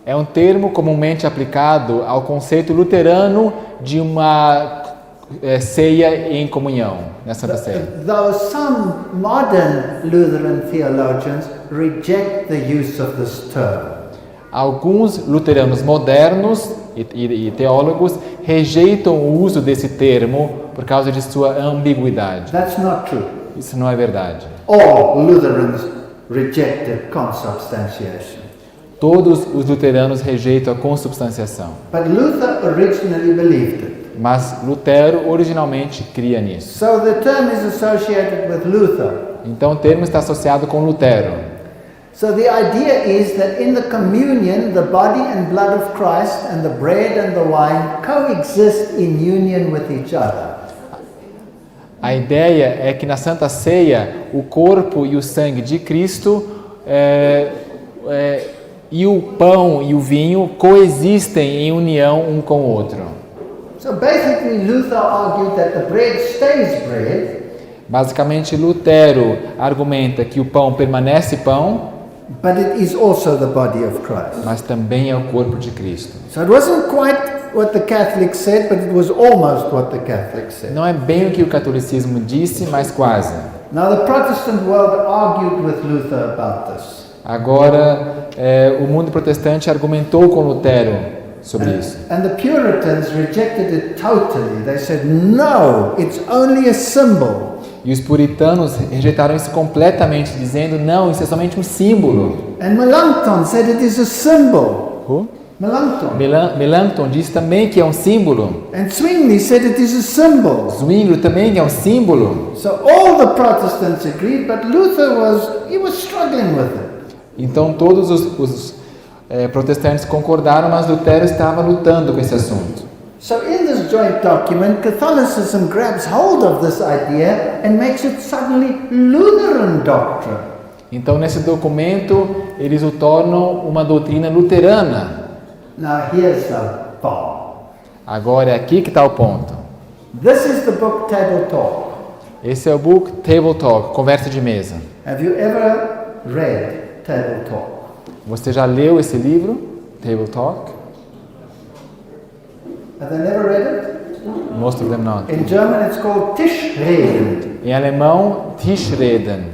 É um termo comumente aplicado ao conceito luterano de uma ceia em comunhão, na Santa Ceia. Though some modern Lutheran theologians reject the use of this term. Alguns luteranos modernos e teólogos rejeitam o uso desse termo por causa de sua ambiguidade. That's not true. Isso não é verdade. All Lutherans rejected consubstantiation. Todos os luteranos rejeitam a consubstanciação. But Luther originally believed it. Mas Lutero originalmente cria nisso. So the term is associated with Luther. Então o termo está associado com Lutero. So the idea is that in the communion, the body and blood of Christ and the bread and the wine coexist in union with each other. A ideia é que na Santa Ceia o corpo e o sangue de Cristo e o pão e o vinho coexistem em união um com o outro. So basically Luther argued that the bread stays bread, Basicamente, Lutero argumenta que o pão permanece pão, but it is also the body of Christ. mas também é o corpo de Cristo. So it wasn't quite what the Catholics said, but it was almost what the Catholics said. Não é bem o que o catolicismo disse, mas quase. Now the Protestant world argued with Luther about this. Agora, o mundo protestante argumentou com Lutero sobre isso. And the Puritans rejected it totally. They said, no, it's only a symbol. E os puritanos rejeitaram isso completamente, dizendo, não, isso é somente um símbolo. And Melanchthon said it is a symbol. Who? Melanchthon. Melanchthon disse também que é um símbolo. And Zwingli said it is a symbol. Zwingli também é um símbolo. So all the Protestants agreed, but Luther was struggling with it. Então todos os protestantes concordaram, mas Lutero estava lutando com esse assunto. So in this joint document, Catholicism grabs hold of this idea and makes it suddenly Lutheran doctrine. Então nesse documento eles o tornam uma doutrina luterana. Now here's the bomb. Agora é aqui que está o ponto. This is the book Table Talk. Esse é o book Table Talk, conversa de mesa. Have you ever read Table Talk? Você já leu esse livro, Table Talk? Have they never read it? Most of them not. In German it's called Tischreden. Em alemão, Tischreden.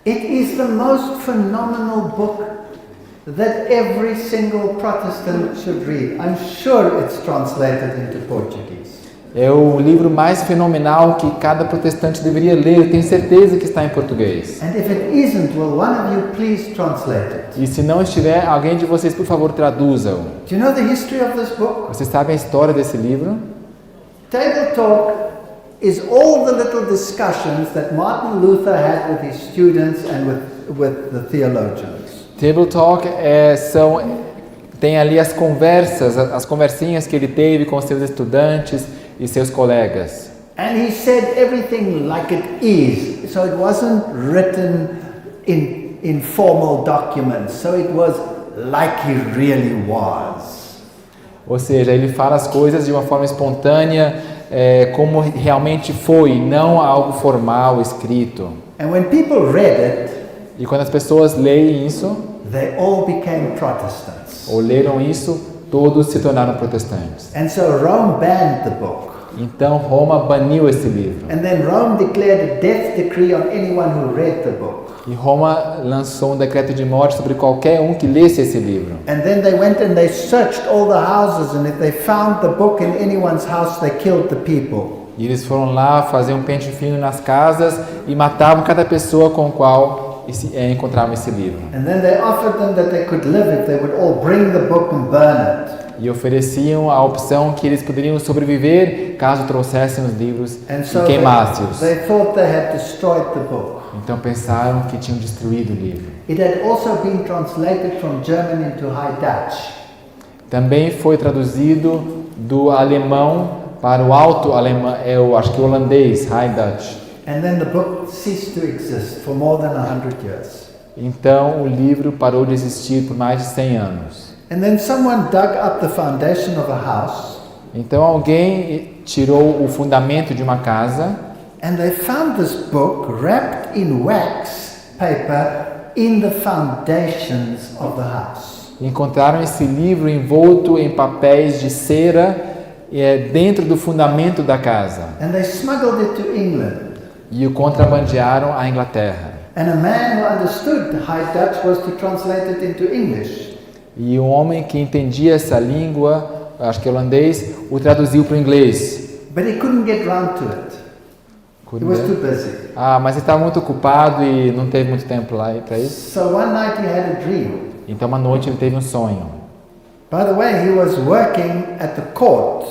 It is the most phenomenal book that every single Protestant should read. I'm sure it's translated into Portuguese. É o livro mais fenomenal que cada protestante deveria ler. Eu tenho certeza que está em português. And if it isn't, will one of you please translate it? E se não estiver, alguém de vocês, por favor, traduza-o. Do you know the history of this book? Você sabe a história desse livro? Table Talk is all the little discussions that Martin Luther had with his students and with the theologians. Table Talk tem ali as conversas, as conversinhas que ele teve com seus estudantes e seus colegas. And he said everything like it is. So it wasn't written in formal documents. So it was like he really was. Ou seja, ele fala as coisas de uma forma espontânea, como realmente foi, não algo formal, escrito. And when people read it, E quando as pessoas leem isso, they all became Protestants. ou leram isso, todos se tornaram protestantes. And so Rome banned the book. Então Roma baniu esse livro. And then Rome declared a death decree on anyone who read the book. E Roma lançou um decreto de morte sobre qualquer um que lesse esse livro. And then they went and they searched all the houses, and if they found the book in anyone's house, they killed the people. E eles foram lá fazer um pente fino nas casas e matavam cada pessoa com a qual encontravam esse livro. And then they offered them that they could live if they would all bring the book and burn it. E ofereciam a opção que eles poderiam sobreviver caso trouxessem os livros And e so queimassem-os. they thought they had destroyed the book. Então pensaram que tinham destruído o livro. It had also been translated from German into High Dutch. Também foi traduzido do alemão para o alto alemão, eu acho que holandês, High Dutch. And then the book ceased to exist for more than 100 years. Então o livro parou de existir por mais de 100 anos. And then someone dug up the foundation of a house, Então alguém tirou o fundamento de uma casa and they found this book wrapped in wax paper in the foundations of the house. e encontraram esse livro envolto em papéis de cera dentro do fundamento da casa And they smuggled it to England. e o contrabandearam à Inglaterra. And a man who understood High Dutch was to translate it into English. E um homem que entendia essa língua, acho que holandês, o traduziu para o inglês. But he couldn't get round to it. He was too busy. Mas ele estava muito ocupado e não teve muito tempo lá para isso. So one night he had a dream. Então uma noite ele teve um sonho. By the way, he was working at the court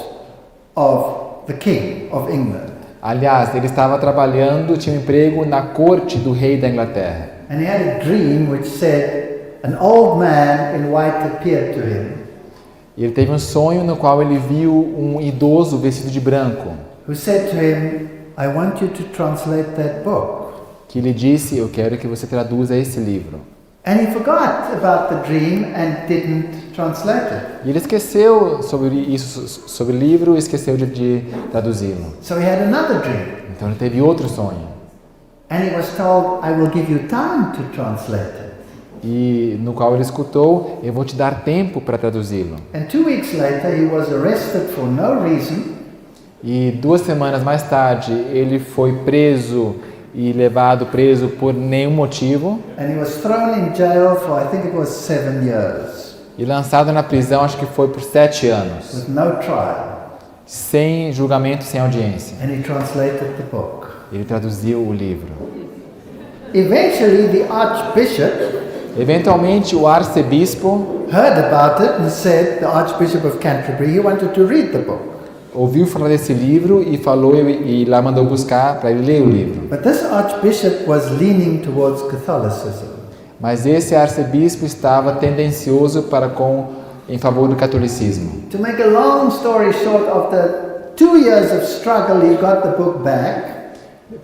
of the King of England. Aliás, ele estava trabalhando, tinha um emprego na corte do rei da Inglaterra. And he had a dream which said, an old man in white appeared to him, E ele teve um sonho no qual ele viu um idoso vestido de branco, who said to him, I want you to translate that book. que lhe disse: eu quero que você traduza esse livro. And he forgot about the dream and didn't translate it. E ele esqueceu sobre isso, sobre o livro, e esqueceu de traduzi-lo. So he had another dream. Então ele teve outro sonho. And he was told, I will give you time to translate it. E no qual ele escutou: eu vou te dar tempo para traduzi-lo. And 2 weeks later, he was arrested for no reason. E 2 semanas mais tarde ele foi preso e levado preso por nenhum motivo And he was thrown in jail for, I think it was 7 years, e lançado na prisão, acho que foi por 7 anos, with no trial. sem julgamento, sem audiência. And he translated the book. Ele traduziu o livro. Eventually, the archbishop Eventualmente o arcebispo heard about it and said, the Archbishop of Canterbury, he wanted to read the book. ouviu falar desse livro e falou e lá mandou buscar para ele ler o livro. But this archbishop was leaning towards Catholicism. Mas esse arcebispo estava tendencioso em favor do catolicismo. To make a long story short, after 2 years of struggle, he got the book back.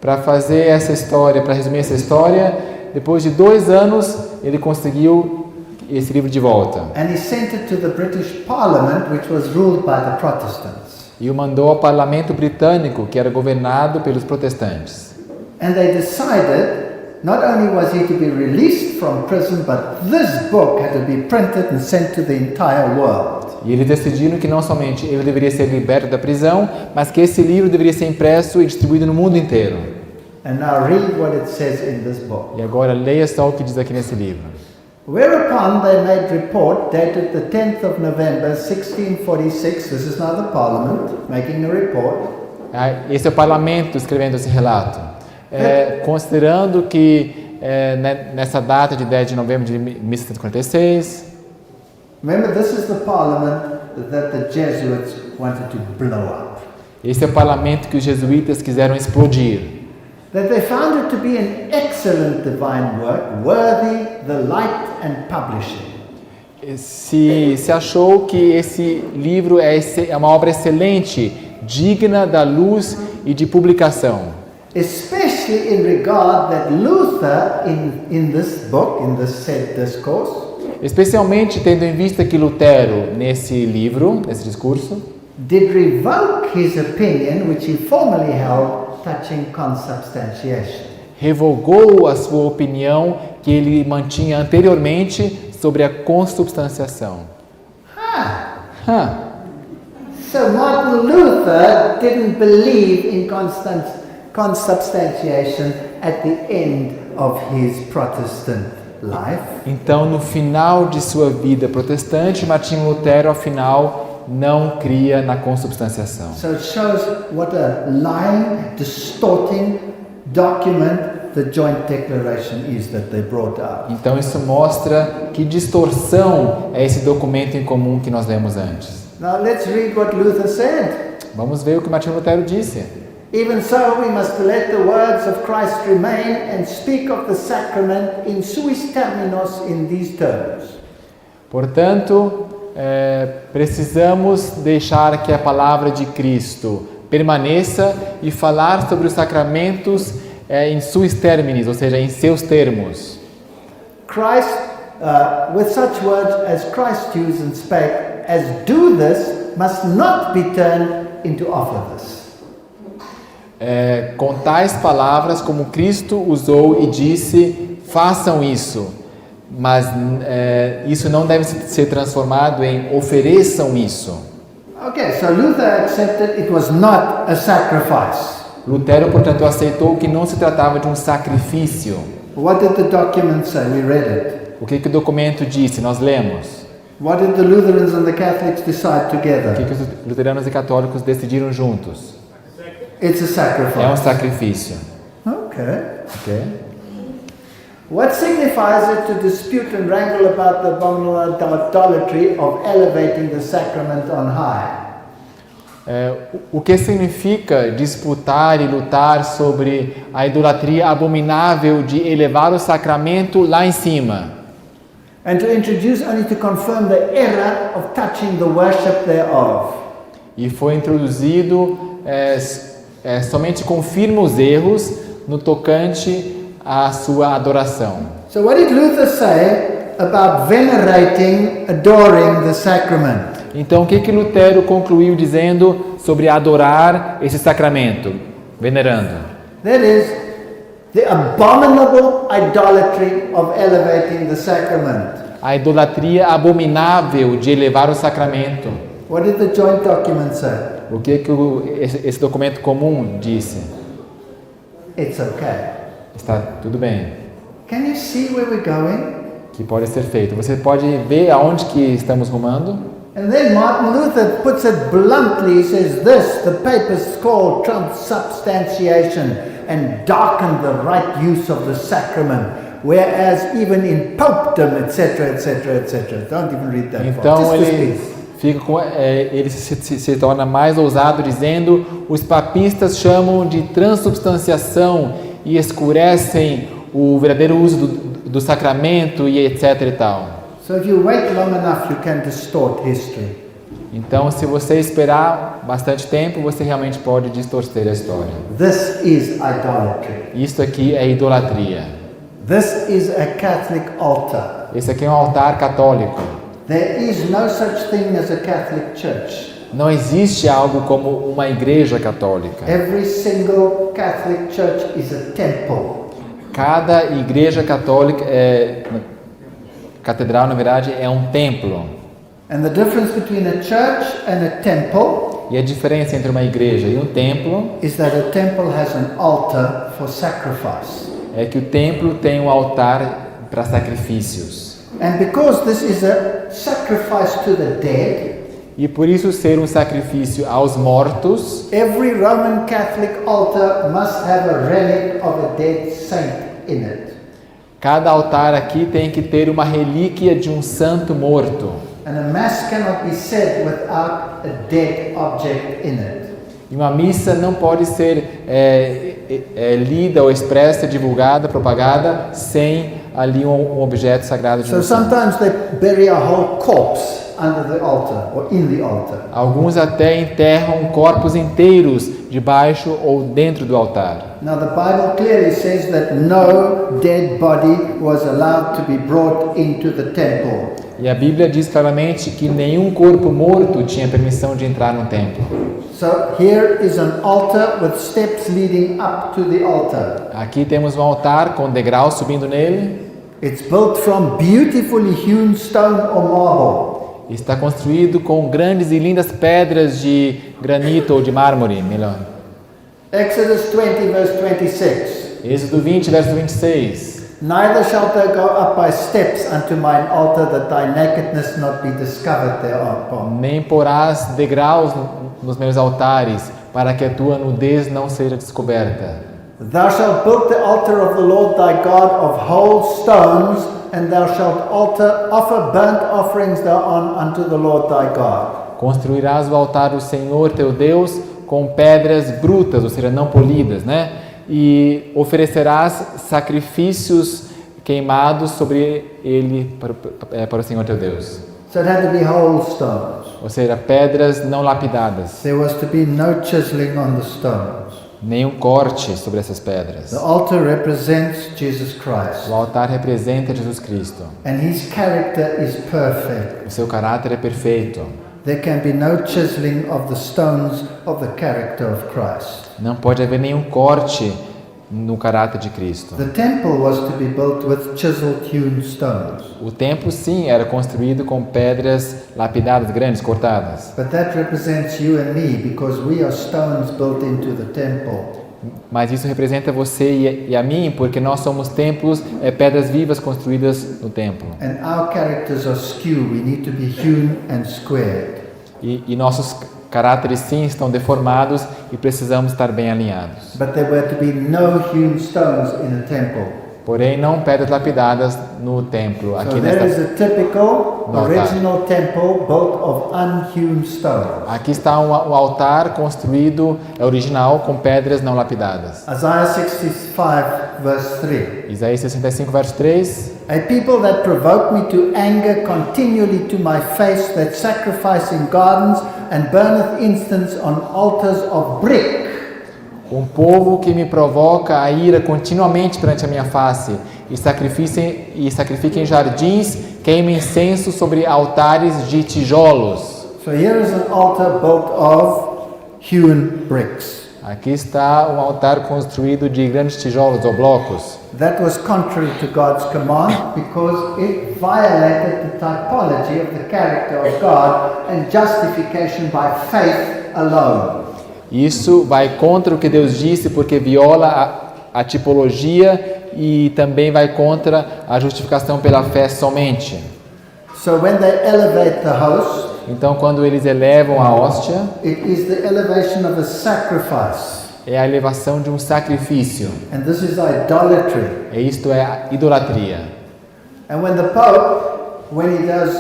Para fazer essa história, para resumir essa história, depois de 2 anos ele conseguiu esse livro de volta. And he sent it to the British Parliament, which was ruled by the Protestants. E o mandou ao parlamento britânico, que era governado pelos protestantes. And they decided not only was he to be released from prison, but this book had to be printed and sent to the entire world. E eles decidiram que não somente ele deveria ser liberto da prisão, mas que esse livro deveria ser impresso e distribuído no mundo inteiro. And now read what it says in this book. E agora leia só o que diz aqui nesse livro. Whereupon they made report dated the 10th of November 1646, this is now the Parliament making a report, Esse é o parlamento escrevendo esse relato. Considerando que nessa data de 10 de novembro de 1746, remember this is the Parliament that the Jesuits wanted to blow up. Esse é o parlamento que os jesuítas quiseram explodir. That they found it to be an excellent divine work, worthy the light and publishing. Se achou que esse livro é uma obra excelente, digna da luz e de publicação. Especially in regard that Luther, in this book, in this said discourse, Especialmente tendo em vista que Lutero, nesse livro, nesse discurso, did revoke his opinion, which he formerly held, touching consubstantiation. revogou a sua opinião que ele mantinha anteriormente sobre a consubstanciação. So Martin Luther didn't believe in consubstantiation at the end of his Protestant life. Então, no final de sua vida protestante, Martinho Lutero, afinal, não cria na consubstanciação. So it shows what a lying, distorting document the joint declaration is that they brought out. Então, isso mostra que distorção é esse documento em comum que nós lemos antes. Now let's read what Luther said. Vamos ver o que Martinho Lutero disse. Even so, we must let the words of Christ remain and speak of the sacrament in suis terminos in these terms. Portanto, precisamos deixar que a palavra de Cristo permaneça e falar sobre os sacramentos em suis terminis, ou seja, em seus termos. Christ, with such words as Christ used and spake, as do this, must not be turned into offer this. Com tais palavras como Cristo usou e disse, façam isso, mas isso não deve ser transformado em ofereçam isso. Okay, so Luther accepted it was not a sacrifice. Lutero, portanto, aceitou que não se tratava de um sacrifício. What did the document say? We read it. O que o documento disse? Nós lemos. What did the Lutherans and the Catholics decide O together? que os luteranos e católicos decidiram juntos? It's a sacrifice. É um sacrifício. Okay. Ok? What signifies it to dispute and wrangle about the abominable idolatry of elevating the sacrament on high? O que significa disputar e lutar sobre a idolatria abominável de elevar o sacramento lá em cima? And to introduce only to confirm the error of touching the worship thereof. E foi introduzido somente confirma os erros no tocante à sua adoração. So what did Luther say about venerating, adoring the sacrament? Então, o que Lutero concluiu dizendo sobre adorar esse sacramento, venerando? That is, the abominable idolatry of elevating the sacrament. A idolatria abominável de elevar o sacramento. What did the joint document say? O que esse documento comum disse? It's okay. Está tudo bem. Can you see where we're going? Que pode ser feito. Você pode ver aonde que estamos rumando? And then Martin Luther puts it bluntly. He says this, the papers called transubstantiation and darken the right use of the sacrament, whereas even in popedom, etc., etc., etc. Don't even read that Então part. Just ele this fica com, ele se torna mais ousado dizendo: os papistas chamam de transubstanciação e escurecem o verdadeiro uso do sacramento e etc e tal. So if you wait long enough, you can distort history. Então, se você esperar bastante tempo, você realmente pode distorcer a história. This is idolatry. Isto aqui é idolatria. This is a Catholic altar. Esse aqui é um altar católico. There is no such thing as a Catholic church. Não existe algo como uma igreja católica. Every single Catholic church is a temple. Cada igreja católica, catedral, na verdade, é um templo. And the difference between a church and a temple E a diferença entre uma igreja e um templo is that a temple has an altar for sacrifice. é que o templo tem um altar para sacrifícios. And because this is a sacrifice to the dead, E por isso ser um sacrifício aos mortos, every Roman Catholic altar must have a relic of a dead saint in it. cada altar aqui tem que ter uma relíquia de um santo morto. And a mass cannot be said without a dead object in it. E uma missa não pode ser lida ou expressa, divulgada, propagada, sem ali um objeto sagrado de So devoção. sometimes they bury a whole corpse under the altar or in the altar. Alguns até enterram corpos inteiros debaixo ou dentro do altar. Now the Bible clearly says that no dead body was allowed to be brought into the temple. E a Bíblia diz claramente que nenhum corpo morto tinha permissão de entrar no templo. So here is an altar with steps leading up to the altar. Aqui temos um altar com degraus subindo nele. It's built from beautifully hewn stone or marble. Está construído com grandes e lindas pedras de granito ou de mármore. Melhor. Exodus 20 verse 26. Êxodo 20, verso 26. Neither shalt thou go up by steps unto mine altar, that thy nakedness not be discovered thereupon. Nem porás degraus nos meus altares, para que a tua nudez não seja descoberta. Thou shalt build the altar of the Lord thy God of whole stones, and thou shalt offer burnt offerings thereon unto the Lord thy God. Construirás o altar do Senhor teu Deus com pedras brutas, ou seja, não polidas, né? E oferecerás sacrifícios queimados sobre ele para o Senhor teu Deus. So it had to be whole stones. Ou seja, pedras não lapidadas. There was to be no chiseling on the stones. Nenhum corte sobre essas pedras. The altar represents Jesus Christ, O altar representa Jesus Cristo. and his character is perfect. O seu caráter é perfeito. There can be no chiseling of the stones of the character of Christ. Não pode haver nenhum corte no caráter de Cristo. The temple was to be built with chiseled hewn stones, O templo, sim, era construído com pedras lapidadas, grandes, cortadas. but that represents you and me, because we are stones built into the temple. Mas isso representa você e a mim, porque nós somos templos, pedras vivas construídas no templo. And our characters are skew. We need to be hewn and squared. E nossos caráteres, sim, estão deformados e precisamos estar bem alinhados. But there were to be no hewn stones in a temple. Porém, não pedras lapidadas no templo. So Aqui, there is nesta, a typical No altar. original temple built of unhewn stones. aqui está um altar construído, original, com pedras não lapidadas. Isaiah 65 verse 3. Isaías 65, verso 3. A people that provoke me to anger continually to my face, that sacrifice in gardens and burneth incense on altars of brick. Um povo que me provoca a ira continuamente perante a minha face, e sacrifica em jardins, queima incenso sobre altares de tijolos. So here is an altar built of hewn bricks. Aqui está um altar construído de grandes tijolos ou blocos. That was contrary to God's command, because it violated the typology of the character of God and justification by faith alone. Isso vai contra o que Deus disse, porque viola a tipologia e também vai contra a justificação pela fé somente. So when they elevate the host, Então, quando eles elevam a hóstia, it is the elevation of a sacrifice. é a elevação de um sacrifício. And this is idolatry. E isto é a idolatria. And when the Pope, when he does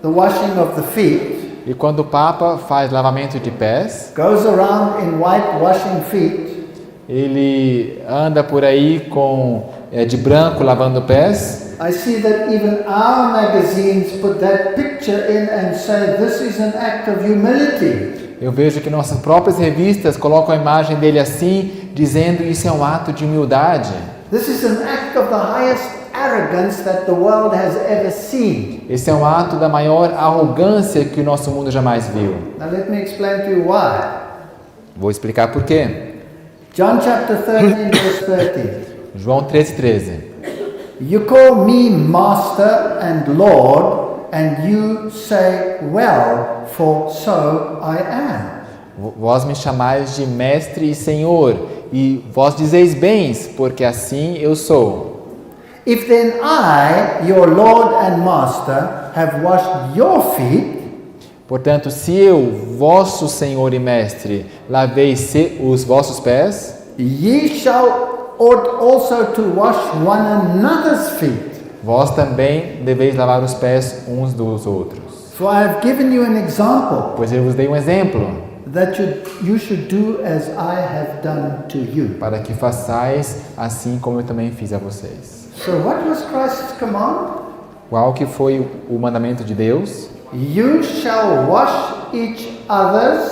the washing of the feet, E quando o Papa faz lavamento de pés, goes around in white washing feet, ele anda por aí de branco lavando pés. I see that even our magazines put that picture in and say this is an act of humility. Eu vejo que nossas próprias revistas colocam a imagem dele assim, dizendo isso é um ato de humildade. This is an act of the highest arrogance that the world has ever seen. Esse é um ato da maior arrogância que o nosso mundo jamais viu. Now let me explain to you why. Vou explicar por quê. John chapter 13 verse 30. João 13:13. You call me Master and Lord, and you say, well, for so I am. Vós me chamais de mestre e senhor, e vós dizeis bens, porque assim eu sou. If then I, your Lord and Master, have washed your feet, Portanto, se eu, vosso senhor e mestre, lavei os vossos pés, ye ought also to wash one another's feet. vós também deveis lavar os pés uns dos outros. For I have given you an example, Pois eu vos dei um exemplo. that you should do as I have done to you. para que façais assim como eu também fiz a vocês. So what was Christ's command? Qual que foi o mandamento de Deus? You shall wash each other's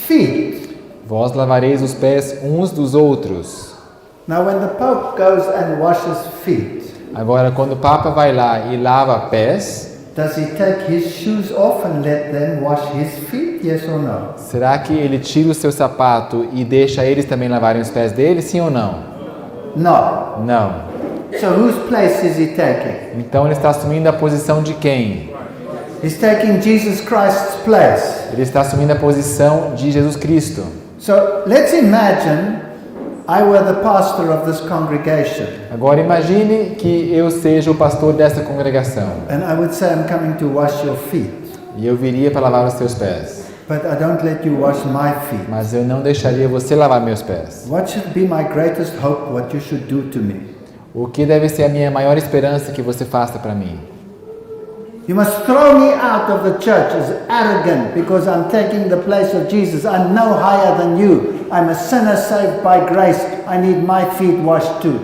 feet. Vós lavareis os pés uns dos outros. Now when the Pope goes and washes feet, Agora, quando o Papa vai lá e lava pés, does he take his shoes off and let them wash his feet? Yes or no? será que ele tira o seu sapato e deixa eles também lavarem os pés dele, sim ou não? No. Não. So whose place is he taking? Então ele está assumindo a posição de quem? He's taking Jesus Christ's place. Ele está assumindo a posição de Jesus Cristo. So let's imagine I were the pastor of this congregation Agora imagine que eu seja o pastor dessa congregação and I would say I'm coming to wash your feet, e eu viria para lavar os seus pés, but I don't let you wash my feet. mas eu não deixaria você lavar meus pés. What should be my greatest hope, what you should do to me? O que deve ser a minha maior esperança que você faça para mim? You must throw me out of the church as arrogant because I'm taking the place of Jesus. I'm no higher than you. I'm a sinner saved by grace. I need my feet washed too.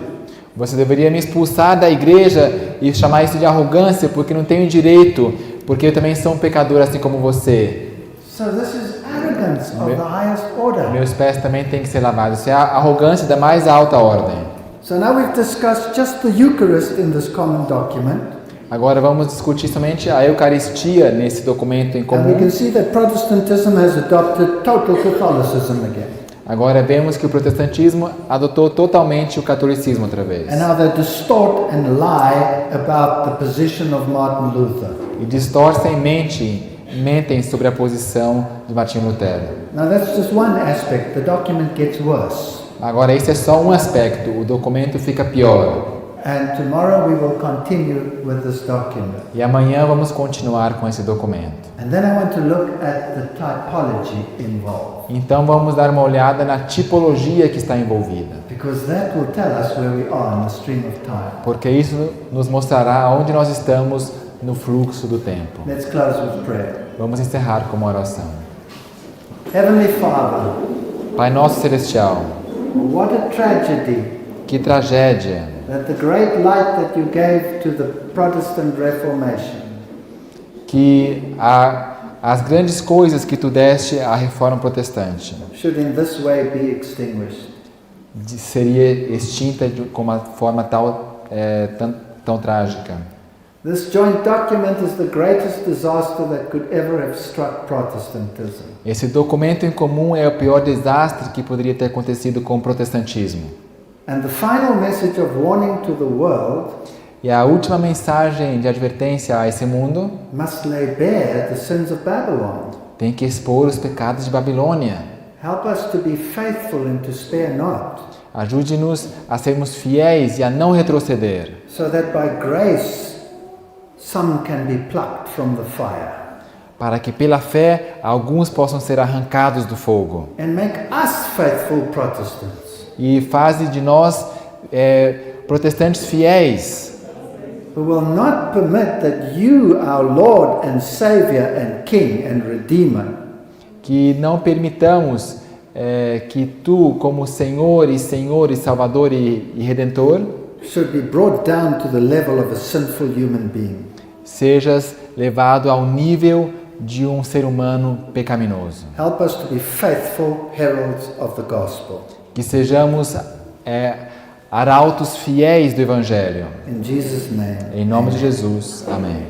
Você deveria me expulsar da igreja e chamar isso de arrogância, porque não tenho direito, porque eu também sou um pecador assim como você. So this is arrogance of the highest order. Meus pés também têm que ser lavados. Isso é a arrogância da mais alta ordem. So now we've discussed just the Eucharist in this common document. Agora vamos discutir somente a Eucaristia nesse documento em And we comum. can see that Protestantism has adopted total Catholicism again. Agora vemos que o protestantismo adotou totalmente o catolicismo outra vez. And now they distort and lie about the position of Martin Luther. E distorcem e mentem sobre a posição de Martinho Lutero. Now that's just one aspect. The document gets worse. Agora esse é só um aspecto, o documento fica pior. And tomorrow we will continue with this document. E amanhã vamos continuar com esse documento. And then I want to look at the typology involved, Então vamos dar uma olhada na tipologia que está envolvida, because that will tell us where we are in the stream of time. porque isso nos mostrará onde nós estamos no fluxo do tempo. Let's close with prayer. Vamos encerrar com uma oração. Heavenly Father, Pai nosso celestial, what a tragedy que tragédia that the great light that you gave to the Protestant Reformation que as grandes coisas que tu deste à reforma protestante should in this way be extinguished. seria extinta com uma forma tão trágica. This joint document is the greatest disaster that could ever have struck Protestantism. Esse documento em comum é o pior desastre que poderia ter acontecido com o protestantismo. And the final message of warning to the world E a última mensagem de advertência a esse mundo must lay bare the sins of Babylon. tem que expor os pecados de Babilônia. Help us to be faithful and to spare not, Ajude-nos a sermos fiéis e a não retroceder, so that by grace some can be plucked from the fire, para que pela fé alguns possam ser arrancados do fogo. and make us faithful Protestants, E faze de nós protestantes fiéis, who will not permit that you, our Lord and Savior and King and Redeemer, que não permitamos que tu, como Senhor e Salvador e Redentor, should be brought down to the level of a sinful human being. sejas levado ao nível de um ser humano pecaminoso. Help us to be faithful heralds of the gospel. Que sejamos arautos fiéis do Evangelho. In Jesus' name. Em nome de Jesus. Amém.